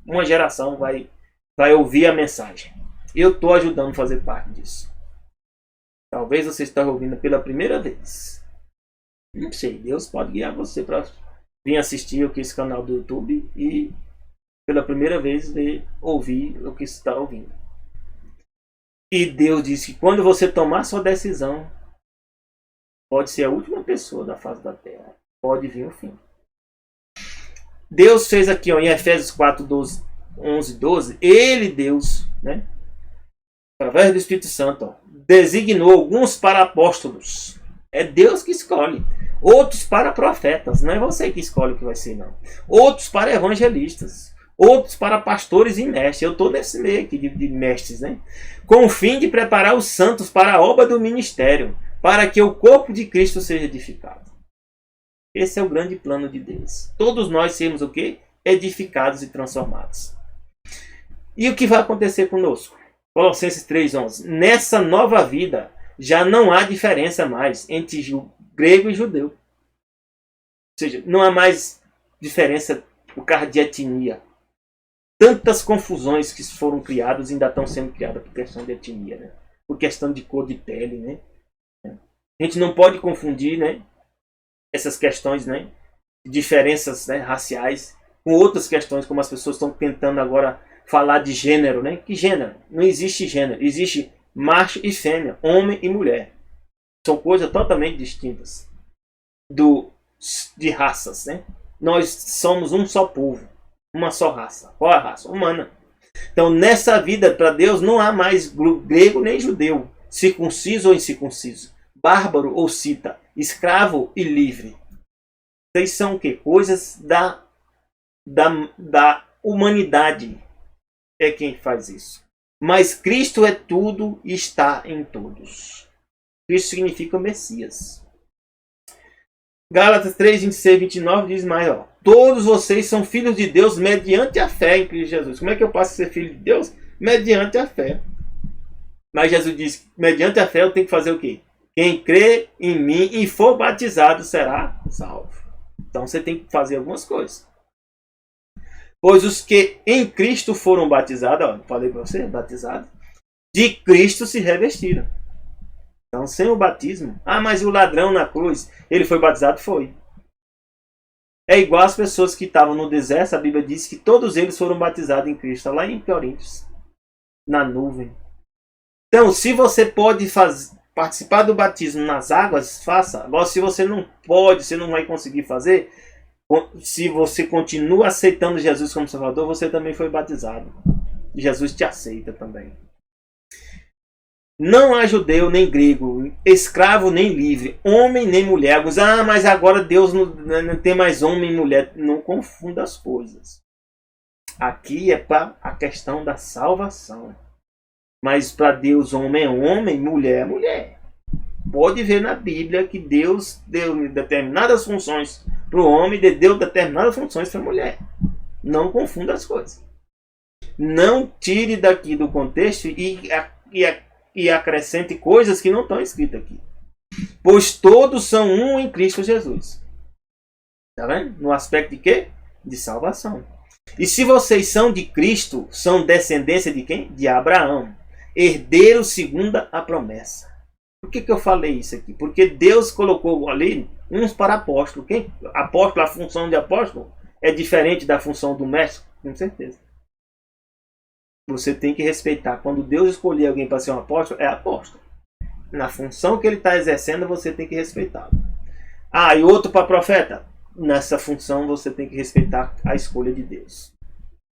Uma geração vai ouvir a mensagem. Eu estou ajudando a fazer parte disso. Talvez você esteja ouvindo pela primeira vez. Não sei, Deus pode guiar você para vir assistir aqui esse canal do YouTube e pela primeira vez ouvir o que você está ouvindo. E Deus disse que quando você tomar sua decisão, pode ser a última pessoa da face da terra. Pode vir o fim. Deus fez aqui, ó, em Efésios 4, 11, 12. Ele, Deus, né, através do Espírito Santo, ó, designou alguns para apóstolos. É Deus que escolhe. Outros para profetas. Não é você que escolhe o que vai ser, não. Outros para evangelistas. Outros para pastores e mestres. Eu estou nesse meio aqui de mestres, né? Com o fim de preparar os santos para a obra do ministério, para que o corpo de Cristo seja edificado. Esse é o grande plano de Deus. Todos nós sermos o quê? Edificados e transformados. E o que vai acontecer conosco? Colossenses 3:11. Nessa nova vida, já não há diferença mais entre grego e judeu. Ou seja, não há mais diferença por causa de etnia. Tantas confusões que foram criadas ainda estão sendo criadas por questão de etnia, né? Por questão de cor de pele, né? A gente não pode confundir, né, essas questões, né, de diferenças, né, raciais com outras questões, como as pessoas estão tentando agora falar de gênero, né? Que gênero? Não existe gênero. Existe macho e fêmea, homem e mulher. São coisas totalmente distintas de raças, né? Nós somos um só povo, uma só raça. Qual a raça? Humana. Então, nessa vida, para Deus, não há mais grego nem judeu, circunciso ou incircunciso, bárbaro ou cita, escravo e livre. Vocês são o quê? Coisas da humanidade. É quem faz isso. Mas Cristo é tudo e está em todos. Cristo significa Messias. Gálatas 3, 26 e 29 diz mais, ó. Todos vocês são filhos de Deus mediante a fé em Cristo Jesus. Como é que eu posso ser filho de Deus? Mediante a fé. Mas Jesus diz, mediante a fé eu tenho que fazer o quê? Quem crê em mim e for batizado será salvo. Então você tem que fazer algumas coisas. Pois os que em Cristo foram batizados, ó, falei para você, batizado, de Cristo se revestiram. Então, sem o batismo, mas o ladrão na cruz, ele foi batizado? Foi. É igual as pessoas que estavam no deserto, a Bíblia diz que todos eles foram batizados em Cristo, lá em Coríntios, na nuvem. Então, se você pode participar do batismo nas águas, faça. Agora, se você não pode, você não vai conseguir fazer, se você continua aceitando Jesus como Salvador, você também foi batizado. Jesus te aceita também. Não há judeu nem grego, escravo nem livre, homem nem mulher. Mas agora Deus não tem mais homem e mulher. Não confunda as coisas. Aqui é para a questão da salvação. Mas para Deus, homem é homem, mulher é mulher. Pode ver na Bíblia que Deus deu determinadas funções para o homem e deu determinadas funções para a mulher. Não confunda as coisas. Não tire daqui do contexto e acrescente coisas que não estão escritas aqui. Pois todos são um em Cristo Jesus. Está vendo? No aspecto de quê? De salvação. E se vocês são de Cristo, são descendência de quem? De Abraão. Herdeiro segundo a promessa. Por que eu falei isso aqui? Porque Deus colocou ali uns para apóstolo. Quem? Apóstolo, a função de apóstolo é diferente da função do mestre? Com certeza. Você tem que respeitar. Quando Deus escolher alguém para ser um apóstolo, é apóstolo. Na função que ele está exercendo, você tem que respeitá-lo. E outro para profeta? Nessa função, você tem que respeitar a escolha de Deus.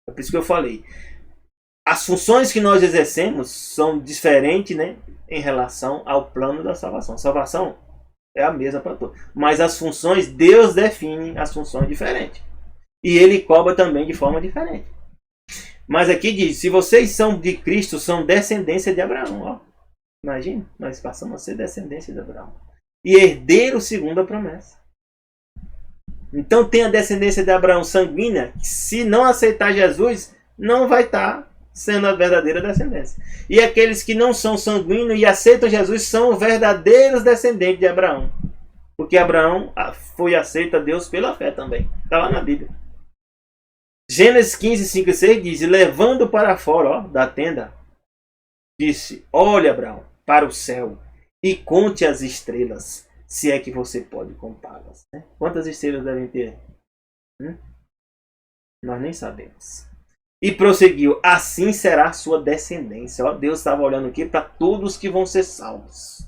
É por isso que eu falei. As funções que nós exercemos são diferentes, né, em relação ao plano da salvação. A salvação é a mesma para todos. Mas as funções, Deus define as funções diferentes. E Ele cobra também de forma diferente. Mas aqui diz, se vocês são de Cristo, são descendência de Abraão. Ó. Imagina, nós passamos a ser descendência de Abraão. E herdeiro segundo a promessa. Então tem a descendência de Abraão sanguínea, que se não aceitar Jesus, não vai estar sendo a verdadeira descendência. E aqueles que não são sanguíneos e aceitam Jesus são verdadeiros descendentes de Abraão. Porque Abraão foi aceito a Deus pela fé também. Está lá na Bíblia. Gênesis 15, 5 e 6 diz, levando para fora da tenda, disse, olha Abraão, para o céu e conte as estrelas, se é que você pode contá-las. Né? Quantas estrelas devem ter? Nós nem sabemos. E prosseguiu, assim será a sua descendência. Ó, Deus estava olhando aqui para todos que vão ser salvos.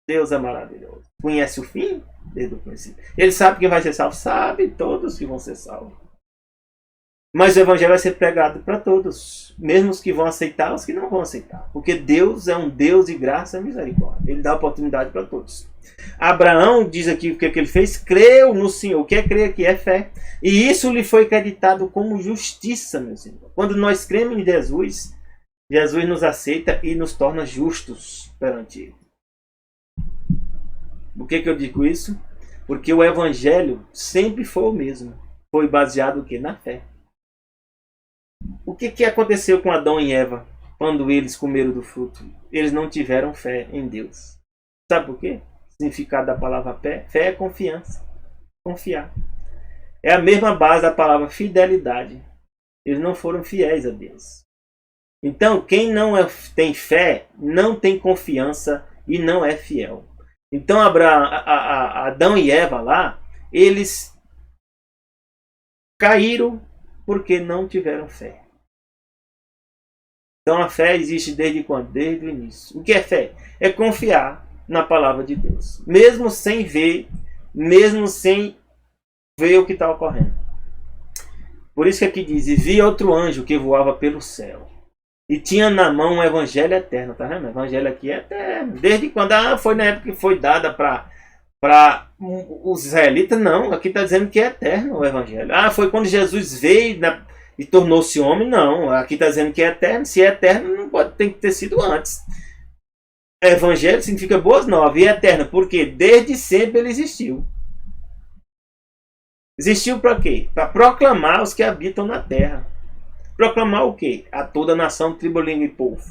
Deus é maravilhoso. Conhece o fim? Desde o princípio. Ele sabe quem vai ser salvo? Sabe todos que vão ser salvos. Mas o evangelho vai ser pregado para todos. Mesmo os que vão aceitar, os que não vão aceitar. Porque Deus é um Deus de graça e misericórdia. Ele dá oportunidade para todos. Abraão diz aqui o que ele fez? Creu no Senhor. O que é crer aqui? É fé. E isso lhe foi acreditado como justiça, meu Senhor. Quando nós cremos em Jesus, Jesus nos aceita e nos torna justos perante Ele. Por que eu digo isso? Porque o evangelho sempre foi o mesmo. Foi baseado o quê? Na fé. O que aconteceu com Adão e Eva quando eles comeram do fruto? Eles não tiveram fé em Deus. Sabe por quê? O significado da palavra fé? Fé é confiança. Confiar. É a mesma base da palavra fidelidade. Eles não foram fiéis a Deus. Então, quem não tem fé, não tem confiança e não é fiel. Então, Adão e Eva lá, eles caíram porque não tiveram fé. Então a fé existe desde quando? Desde o início. O que é fé? É confiar na palavra de Deus, mesmo sem ver, mesmo sem ver o que está ocorrendo. Por isso que aqui diz: e vi outro anjo que voava pelo céu e tinha na mão um evangelho eterno. Tá vendo? O evangelho aqui é eterno. Desde quando? Foi na época que foi dada para os israelitas? Não, aqui está dizendo que é eterno o evangelho. Foi quando Jesus veio e tornou-se homem? Não, aqui está dizendo que é eterno. Se é eterno, não pode, tem que ter sido antes. Evangelho significa boas novas, e eterno, porque desde sempre ele existiu. Existiu para quê? Para proclamar os que habitam na terra. Proclamar o quê? A toda nação, tribo, língua e povo.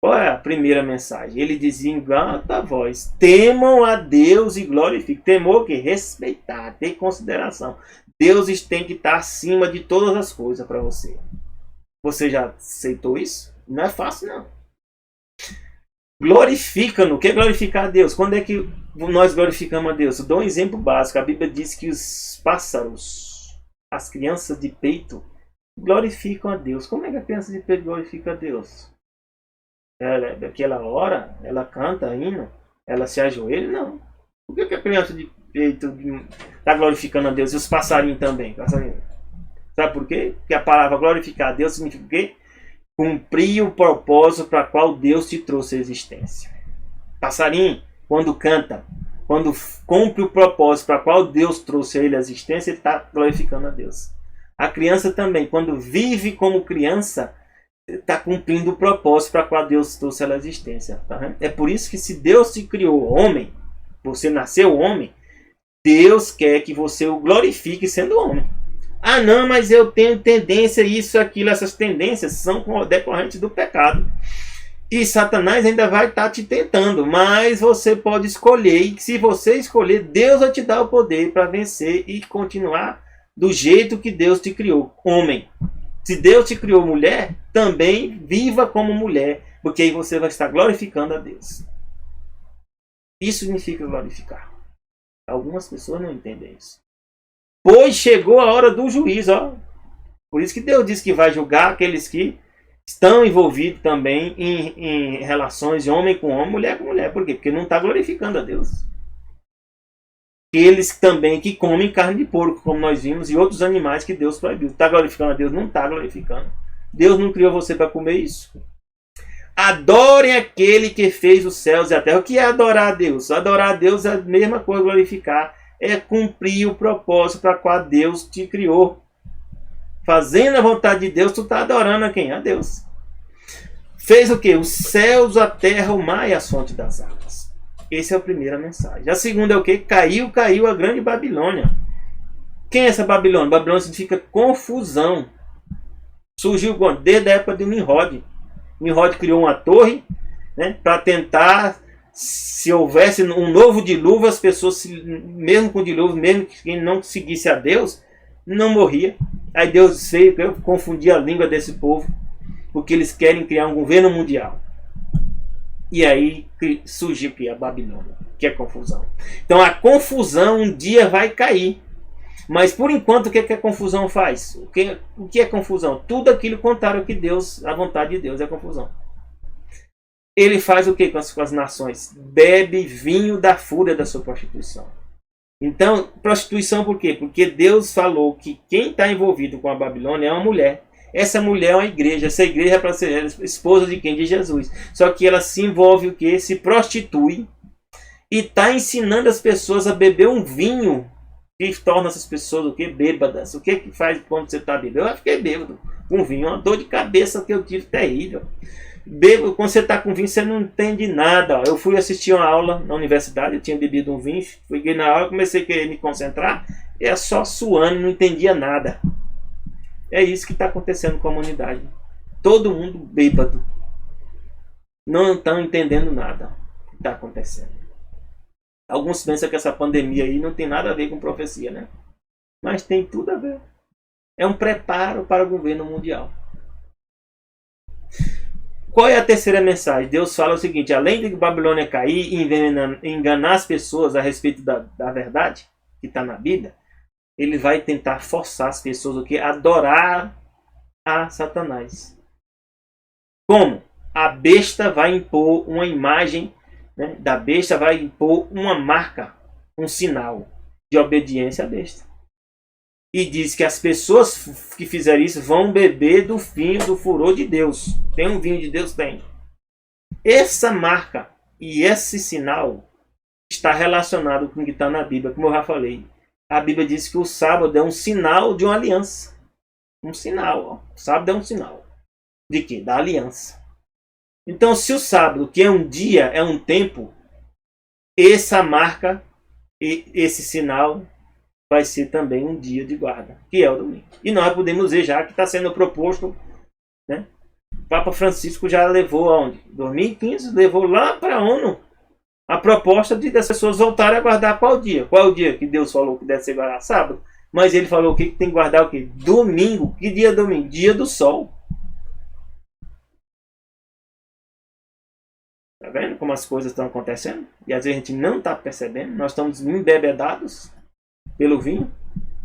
Qual é a primeira mensagem? Ele dizia em alta voz: temam a Deus e glorifiquem. Temor o quê? Respeitar, ter consideração. Deus tem que estar acima de todas as coisas para você. Você já aceitou isso? Não é fácil, não. Glorifica-no. O que é glorificar a Deus? Quando é que nós glorificamos a Deus? Eu dou um exemplo básico. A Bíblia diz que os pássaros, as crianças de peito, glorificam a Deus. Como é que a criança de peito glorifica a Deus? Daquela hora, ela canta hino, ela se ajoelha? Não. Por que a criança de peito está glorificando a Deus? E os passarinhos também. Sabe por quê? Porque a palavra glorificar a Deus significa o quê? Cumprir o propósito para qual Deus te trouxe a existência. Passarinho, quando canta, quando cumpre o propósito para qual Deus trouxe a ele a existência, ele está glorificando a Deus. A criança também, quando vive como criança, está cumprindo o propósito para qual Deus trouxe ela a existência. Tá? É por isso que, se Deus te criou homem, você nasceu homem, Deus quer que você o glorifique sendo homem. Não, mas eu tenho tendência, isso, aquilo. Essas tendências são decorrentes do pecado. E Satanás ainda vai estar te tentando. Mas você pode escolher. E se você escolher, Deus vai te dar o poder para vencer e continuar do jeito que Deus te criou, homem. Se Deus te criou mulher, também viva como mulher. Porque aí você vai estar glorificando a Deus. Isso significa glorificar. Algumas pessoas não entendem isso. Pois chegou a hora do juízo. Por isso que Deus diz que vai julgar aqueles que estão envolvidos também em relações de homem com homem, mulher com mulher. Por quê? Porque não está glorificando a Deus. Aqueles também que comem carne de porco, como nós vimos, e outros animais que Deus proibiu. Está glorificando a Deus? Não está glorificando. Deus não criou você para comer isso. Adorem aquele que fez os céus e a terra. O que é adorar a Deus? Adorar a Deus é a mesma coisa, glorificar. É cumprir o propósito para qual Deus te criou. Fazendo a vontade de Deus, tu está adorando a quem? A Deus. Fez o quê? Os céus, a terra, o mar e as fontes das águas. Essa é a primeira mensagem. A segunda é o quê? Caiu a grande Babilônia. Quem é essa Babilônia? Babilônia significa confusão. Surgiu desde a época de Nimrod. Nimrod criou uma torre, né, para tentar... Se houvesse um novo dilúvio, as pessoas, mesmo com dilúvio, mesmo que quem não seguisse a Deus, não morria. Aí Deus veio confundir a língua desse povo, porque eles querem criar um governo mundial. E aí surgiu aqui a Babilônia, que é confusão. Então a confusão um dia vai cair. Mas por enquanto, o que a confusão faz? O que é confusão? Tudo aquilo contrário que Deus, a vontade de Deus, é confusão. Ele faz o que com as nações? Bebe vinho da fúria da sua prostituição. Então, prostituição por quê? Porque Deus falou que quem está envolvido com a Babilônia é uma mulher. Essa mulher é uma igreja. Essa igreja é para ser esposa de quem? De Jesus. Só que ela se envolve o quê? Se prostitui e está ensinando as pessoas a beber um vinho que torna essas pessoas o quê? Bêbadas. O que faz quando você está bêbado? Eu fiquei bêbado com vinho. Uma dor de cabeça que eu tive terrível. Bebo, quando você está com vinho, você não entende nada. Eu fui assistir uma aula na universidade, eu tinha bebido um vinho, fui na aula, comecei a querer me concentrar, é só suando, não entendia nada. É isso que está acontecendo com a humanidade. Todo mundo bêbado. Não estão entendendo nada que está acontecendo. Alguns pensam que essa pandemia aí não tem nada a ver com profecia, né? Mas tem tudo a ver. É um preparo para o governo mundial. Qual é a terceira mensagem? Deus fala o seguinte: além de Babilônia cair e enganar as pessoas a respeito da verdade que está na Bíblia, ele vai tentar forçar as pessoas a adorar a Satanás. Como? A besta vai impor uma imagem, né, da besta, vai impor uma marca, um sinal de obediência à besta. E diz que as pessoas que fizerem isso vão beber do vinho do furor de Deus. Tem um vinho de Deus? Tem. Essa marca e esse sinal está relacionado com o que está na Bíblia, como eu já falei. A Bíblia diz que o sábado é um sinal de uma aliança. Um sinal. Ó. O sábado é um sinal. De quê? Da aliança. Então, se o sábado, que é um dia, é um tempo, essa marca e esse sinal vai ser também um dia de guarda, que é o domingo. E nós podemos ver já que está sendo proposto, né? O Papa Francisco já levou aonde? 2015, levou lá para a ONU a proposta de das pessoas voltarem a guardar qual dia? Qual é o dia que Deus falou que deve ser guardado? Sábado. Mas ele falou que tem que guardar o quê? Domingo. Que dia é domingo? Dia do sol. Tá vendo como as coisas estão acontecendo? E às vezes a gente não está percebendo. Nós estamos embebedados pelo vinho.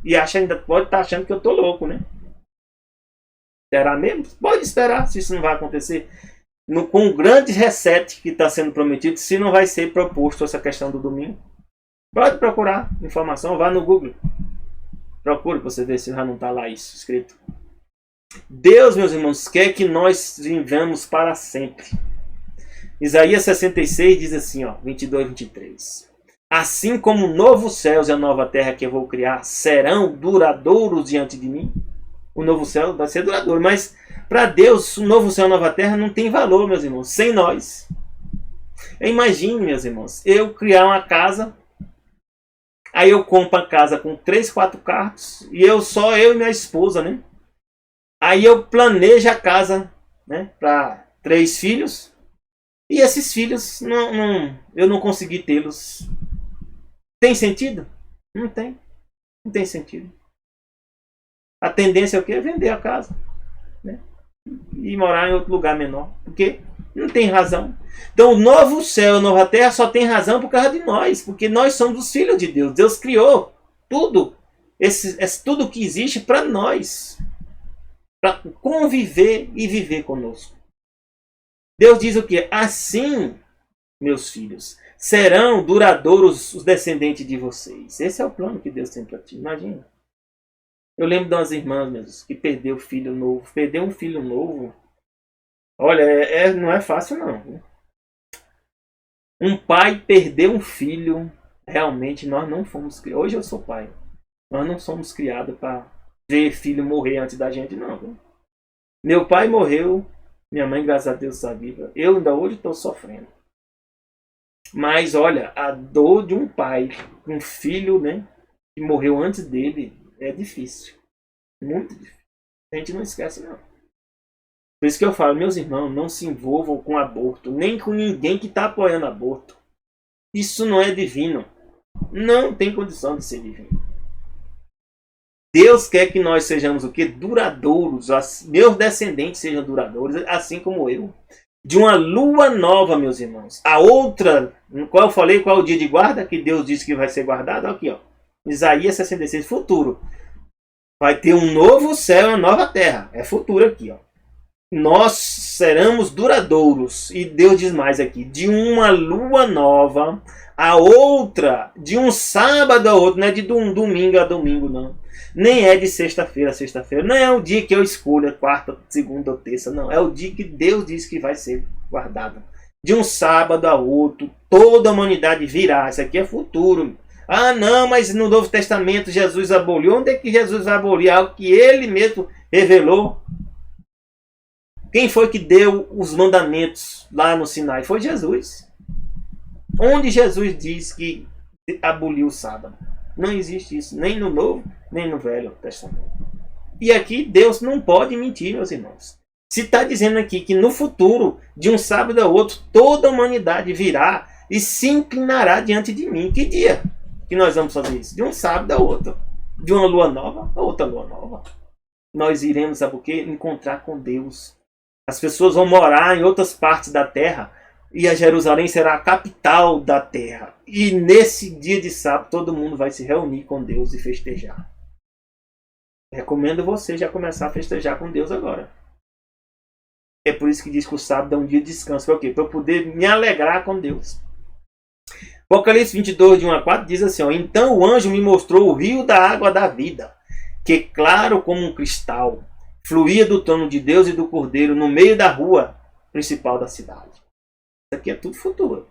E ainda pode estar achando que eu estou louco, né? Será mesmo? Pode esperar se isso não vai acontecer. Com o grande reset que está sendo prometido, se não vai ser proposto essa questão do domingo. Pode procurar informação, vá no Google. Procure para você ver se já não está lá isso escrito. Deus, meus irmãos, quer que nós vivamos para sempre. Isaías 66 diz assim, ó, 22, 23. Assim como novos céus e a nova terra que eu vou criar serão duradouros diante de mim. O novo céu vai ser duradouro, mas para Deus, o novo céu e a nova terra não tem valor, meus irmãos, sem nós. Imagine, meus irmãos, eu criar uma casa, aí eu compro a casa com 3, 4 quartos, e só eu e minha esposa, né? Aí eu planejo a casa, né, para 3 filhos, e esses filhos, eu não consegui tê-los. Tem sentido? Não tem. Não tem sentido. A tendência é o quê? É vender a casa, né? E morar em outro lugar menor. Porque não tem razão. Então o novo céu e a nova terra só tem razão por causa de nós. Porque nós somos os filhos de Deus. Deus criou tudo. Tudo que existe para nós. Para conviver e viver conosco. Deus diz o quê? Assim, meus filhos, serão duradouros os descendentes de vocês. Esse é o plano que Deus tem para ti. Imagina. Eu lembro de umas irmãs mesmo, que perdeu um filho novo. Perder um filho novo, olha, não é fácil não. Um pai perder um filho, realmente nós não fomos criados. Hoje eu sou pai. Nós não somos criados para ver filho morrer antes da gente, não. Meu pai morreu, minha mãe, graças a Deus, está viva. Eu ainda hoje estou sofrendo. Mas olha, a dor de um pai, um filho, né, que morreu antes dele, é difícil. Muito difícil. A gente não esquece, não. Por isso que eu falo, meus irmãos, não se envolvam com aborto, nem com ninguém que está apoiando aborto. Isso não é divino. Não tem condição de ser divino. Deus quer que nós sejamos o quê? Duradouros. Meus descendentes sejam duradouros, assim como eu. De uma lua nova, meus irmãos. A outra, qual eu falei, qual é o dia de guarda que Deus disse que vai ser guardado? Aqui, ó. Isaías 66, futuro. Vai ter um novo céu e uma nova terra. É futuro aqui, ó. Nós seremos duradouros. E Deus diz mais aqui. De uma lua nova a outra. De um sábado a outro. Não é de domingo a domingo, não. Nem é de sexta-feira a sexta-feira. Não é o dia que eu escolho, quarta, segunda ou terça. Não. É o dia que Deus diz que vai ser guardado. De um sábado a outro. Toda a humanidade virá. Isso aqui é futuro. Ah, não, mas no Novo Testamento Jesus aboliu. Onde é que Jesus aboliu? Algo que ele mesmo revelou. Quem foi que deu os mandamentos lá no Sinai? Foi Jesus. Onde Jesus diz que aboliu o sábado? Não existe isso, nem no Novo, nem no Velho Testamento. E aqui Deus não pode mentir, meus irmãos. Se está dizendo aqui que no futuro, de um sábado a outro, toda a humanidade virá e se inclinará diante de mim. Que dia que nós vamos fazer isso? De um sábado a outro. De uma lua nova a outra lua nova. Nós iremos, sabe o quê? Encontrar com Deus. As pessoas vão morar em outras partes da terra e a Jerusalém será a capital da terra. E nesse dia de sábado todo mundo vai se reunir com Deus e festejar. Recomendo você já começar a festejar com Deus agora. É por isso que diz que o sábado é um dia de descanso. Para o quê? Para eu poder me alegrar com Deus. Apocalipse 22, de 1 a 4 diz assim, ó, então o anjo me mostrou o rio da água da vida, que claro como um cristal, fluía do trono de Deus e do Cordeiro no meio da rua principal da cidade. Isso aqui é tudo futuro.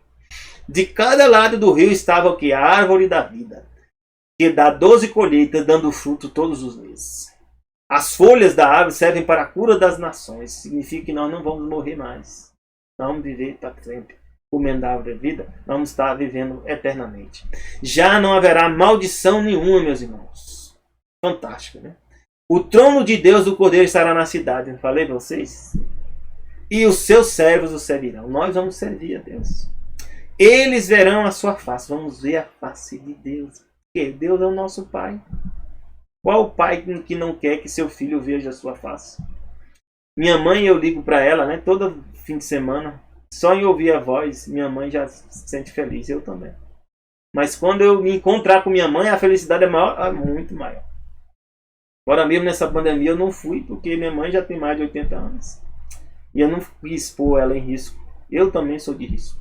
De cada lado do rio estava o que? A árvore da vida, que dá 12 colheitas, dando fruto todos os meses. As folhas da árvore servem para a cura das nações. Significa que nós não vamos morrer mais. Nós vamos viver para sempre. Comendo a árvore da vida, nós vamos estar vivendo eternamente. Já não haverá maldição nenhuma, meus irmãos. Fantástico, né? O trono de Deus do Cordeiro estará na cidade. Não falei para vocês? E os seus servos o servirão. Nós vamos servir a Deus. Eles verão a sua face. Vamos ver a face de Deus. Porque Deus é o nosso Pai. Qual pai que não quer que seu filho veja a sua face? Minha mãe, eu ligo para ela, né? Todo fim de semana. Só em ouvir a voz, minha mãe já se sente feliz. Eu também. Mas quando eu me encontrar com minha mãe, a felicidade é maior, muito maior. Agora mesmo nessa pandemia eu não fui, porque minha mãe já tem mais de 80 anos. E eu não quis pôr ela em risco. Eu também sou de risco.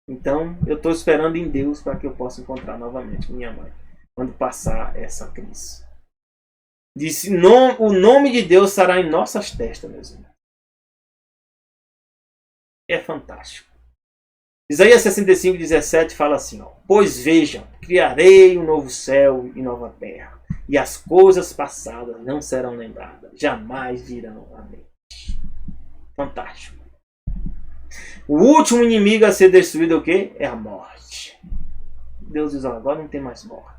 Então, eu estou esperando em Deus para que eu possa encontrar novamente minha mãe. Quando passar essa crise. Disse, o nome de Deus estará em nossas testas, meus irmãos. É fantástico. Isaías 65, 17 fala assim, ó, pois vejam, criarei um novo céu e nova terra, e as coisas passadas não serão lembradas, jamais virão à mente. Fantástico. O último inimigo a ser destruído é o quê? É a morte. Deus diz, agora não tem mais morte.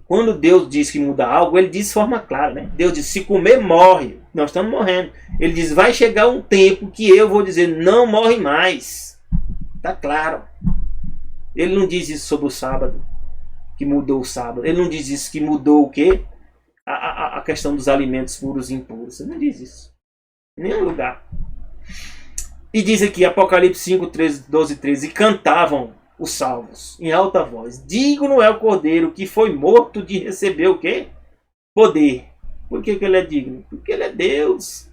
Quando Deus diz que muda algo, ele diz de forma clara, né? Deus diz, se comer, morre. Nós estamos morrendo. Ele diz, vai chegar um tempo que eu vou dizer, não morre mais. Está claro. Ele não diz isso sobre o sábado, que mudou o sábado. Ele não diz isso que mudou o quê? A questão dos alimentos puros e impuros. Ele não diz isso. Em nenhum lugar. E diz aqui, Apocalipse 5, 13, 12, 13, e cantavam os salvos em alta voz. Digno é o Cordeiro que foi morto de receber o quê? Poder. Por que ele é digno? Porque ele é Deus.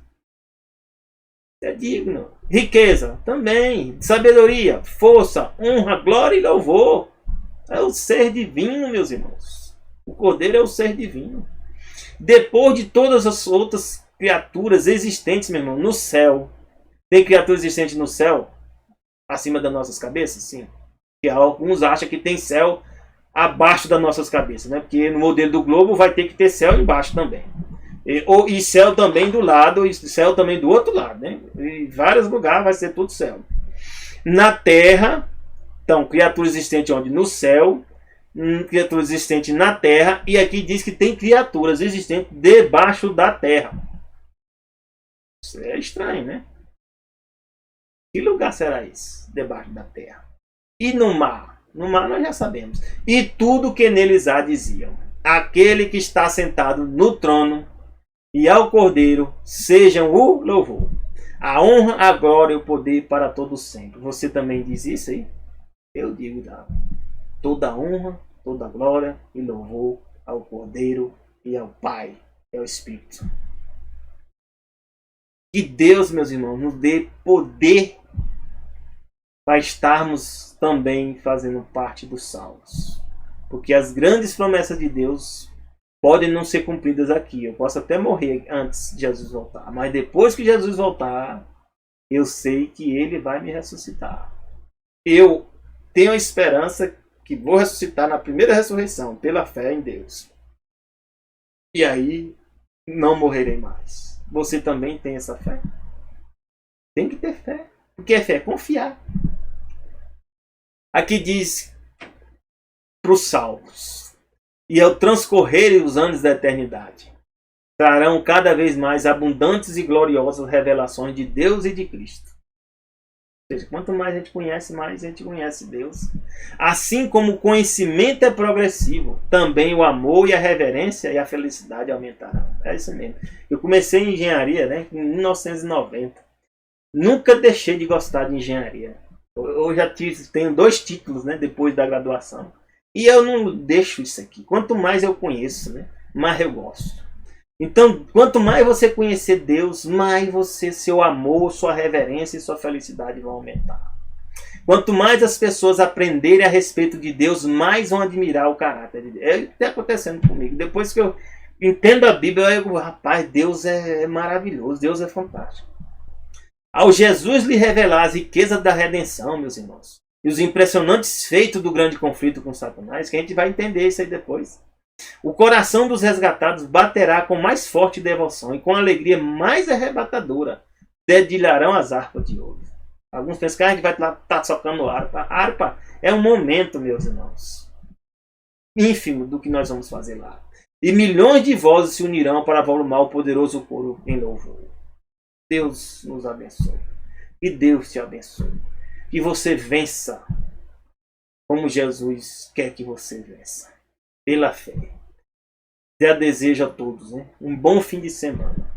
É digno. Riqueza também. Sabedoria, força, honra, glória e louvor. É o ser divino, meus irmãos. O Cordeiro é o ser divino. Depois de todas as outras criaturas existentes, meu irmão, no céu. Tem criatura existente no céu? Acima das nossas cabeças? Sim. Que alguns acham que tem céu abaixo das nossas cabeças, né? Porque no modelo do globo vai ter que ter céu embaixo também. E céu também do lado, e céu também do outro lado, né? Em vários lugares vai ser tudo céu. Na terra, então, criatura existente onde? No céu, criatura existente na terra, e aqui diz que tem criaturas existentes debaixo da terra. Isso é estranho, né? Que lugar será esse? Debaixo da terra. E no mar? No mar nós já sabemos. E tudo que neles há diziam. Aquele que está sentado no trono e ao Cordeiro sejam o louvor, a honra, a glória e o poder para todos sempre. Você também diz isso aí? Eu digo, toda a honra, toda a glória e louvor ao Cordeiro e ao Pai, é o Espírito. Que Deus, meus irmãos, nos dê poder para estarmos também fazendo parte dos salvos. Porque as grandes promessas de Deus podem não ser cumpridas aqui. Eu posso até morrer antes de Jesus voltar. Mas depois que Jesus voltar, eu sei que Ele vai me ressuscitar. Eu tenho a esperança que vou ressuscitar na primeira ressurreição, pela fé em Deus. E aí, não morrerei mais. Você também tem essa fé? Tem que ter fé. O que é fé? Confiar. Aqui diz para os salvos. E ao transcorrerem os anos da eternidade, trarão cada vez mais abundantes e gloriosas revelações de Deus e de Cristo. Ou seja, quanto mais a gente conhece Deus. Assim como o conhecimento é progressivo, também o amor e a reverência e a felicidade aumentarão. É isso mesmo. Eu comecei em engenharia, né, em 1990. Nunca deixei de gostar de engenharia. Eu já tenho 2 títulos, né, depois da graduação. E eu não deixo isso aqui. Quanto mais eu conheço, né, mais eu gosto. Então, quanto mais você conhecer Deus, mais seu amor, sua reverência e sua felicidade vão aumentar. Quanto mais as pessoas aprenderem a respeito de Deus, mais vão admirar o caráter de Deus. É o que está acontecendo comigo. Depois que eu entendo a Bíblia, eu digo, rapaz, Deus é maravilhoso, Deus é fantástico. Ao Jesus lhe revelar as riquezas da redenção, meus irmãos, e os impressionantes feitos do grande conflito com Satanás, que a gente vai entender isso aí depois, o coração dos resgatados baterá com mais forte devoção e com alegria mais arrebatadora dedilharão as harpas de ouro. Alguns pensam que a gente vai estar tocando harpa. A harpa é um momento, meus irmãos, ínfimo do que nós vamos fazer lá. E milhões de vozes se unirão para volumar o poderoso coro em louvor. Deus nos abençoe. E Deus te abençoe. Que você vença como Jesus quer que você vença. Pela fé. Já desejo a todos, né, um bom fim de semana.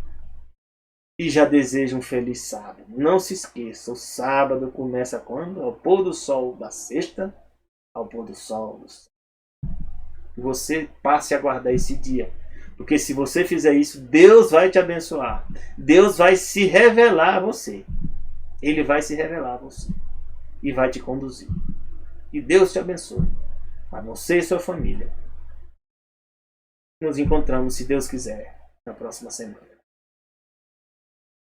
E já desejo um feliz sábado. Não se esqueça, o sábado começa quando? Ao pôr do sol da sexta, ao pôr do sol do sábado. Você passe a guardar esse dia. Porque se você fizer isso, Deus vai te abençoar. Deus vai se revelar a você. Ele vai se revelar a você. E vai te conduzir. E Deus te abençoe. A você e sua família. Nos encontramos, se Deus quiser, na próxima semana.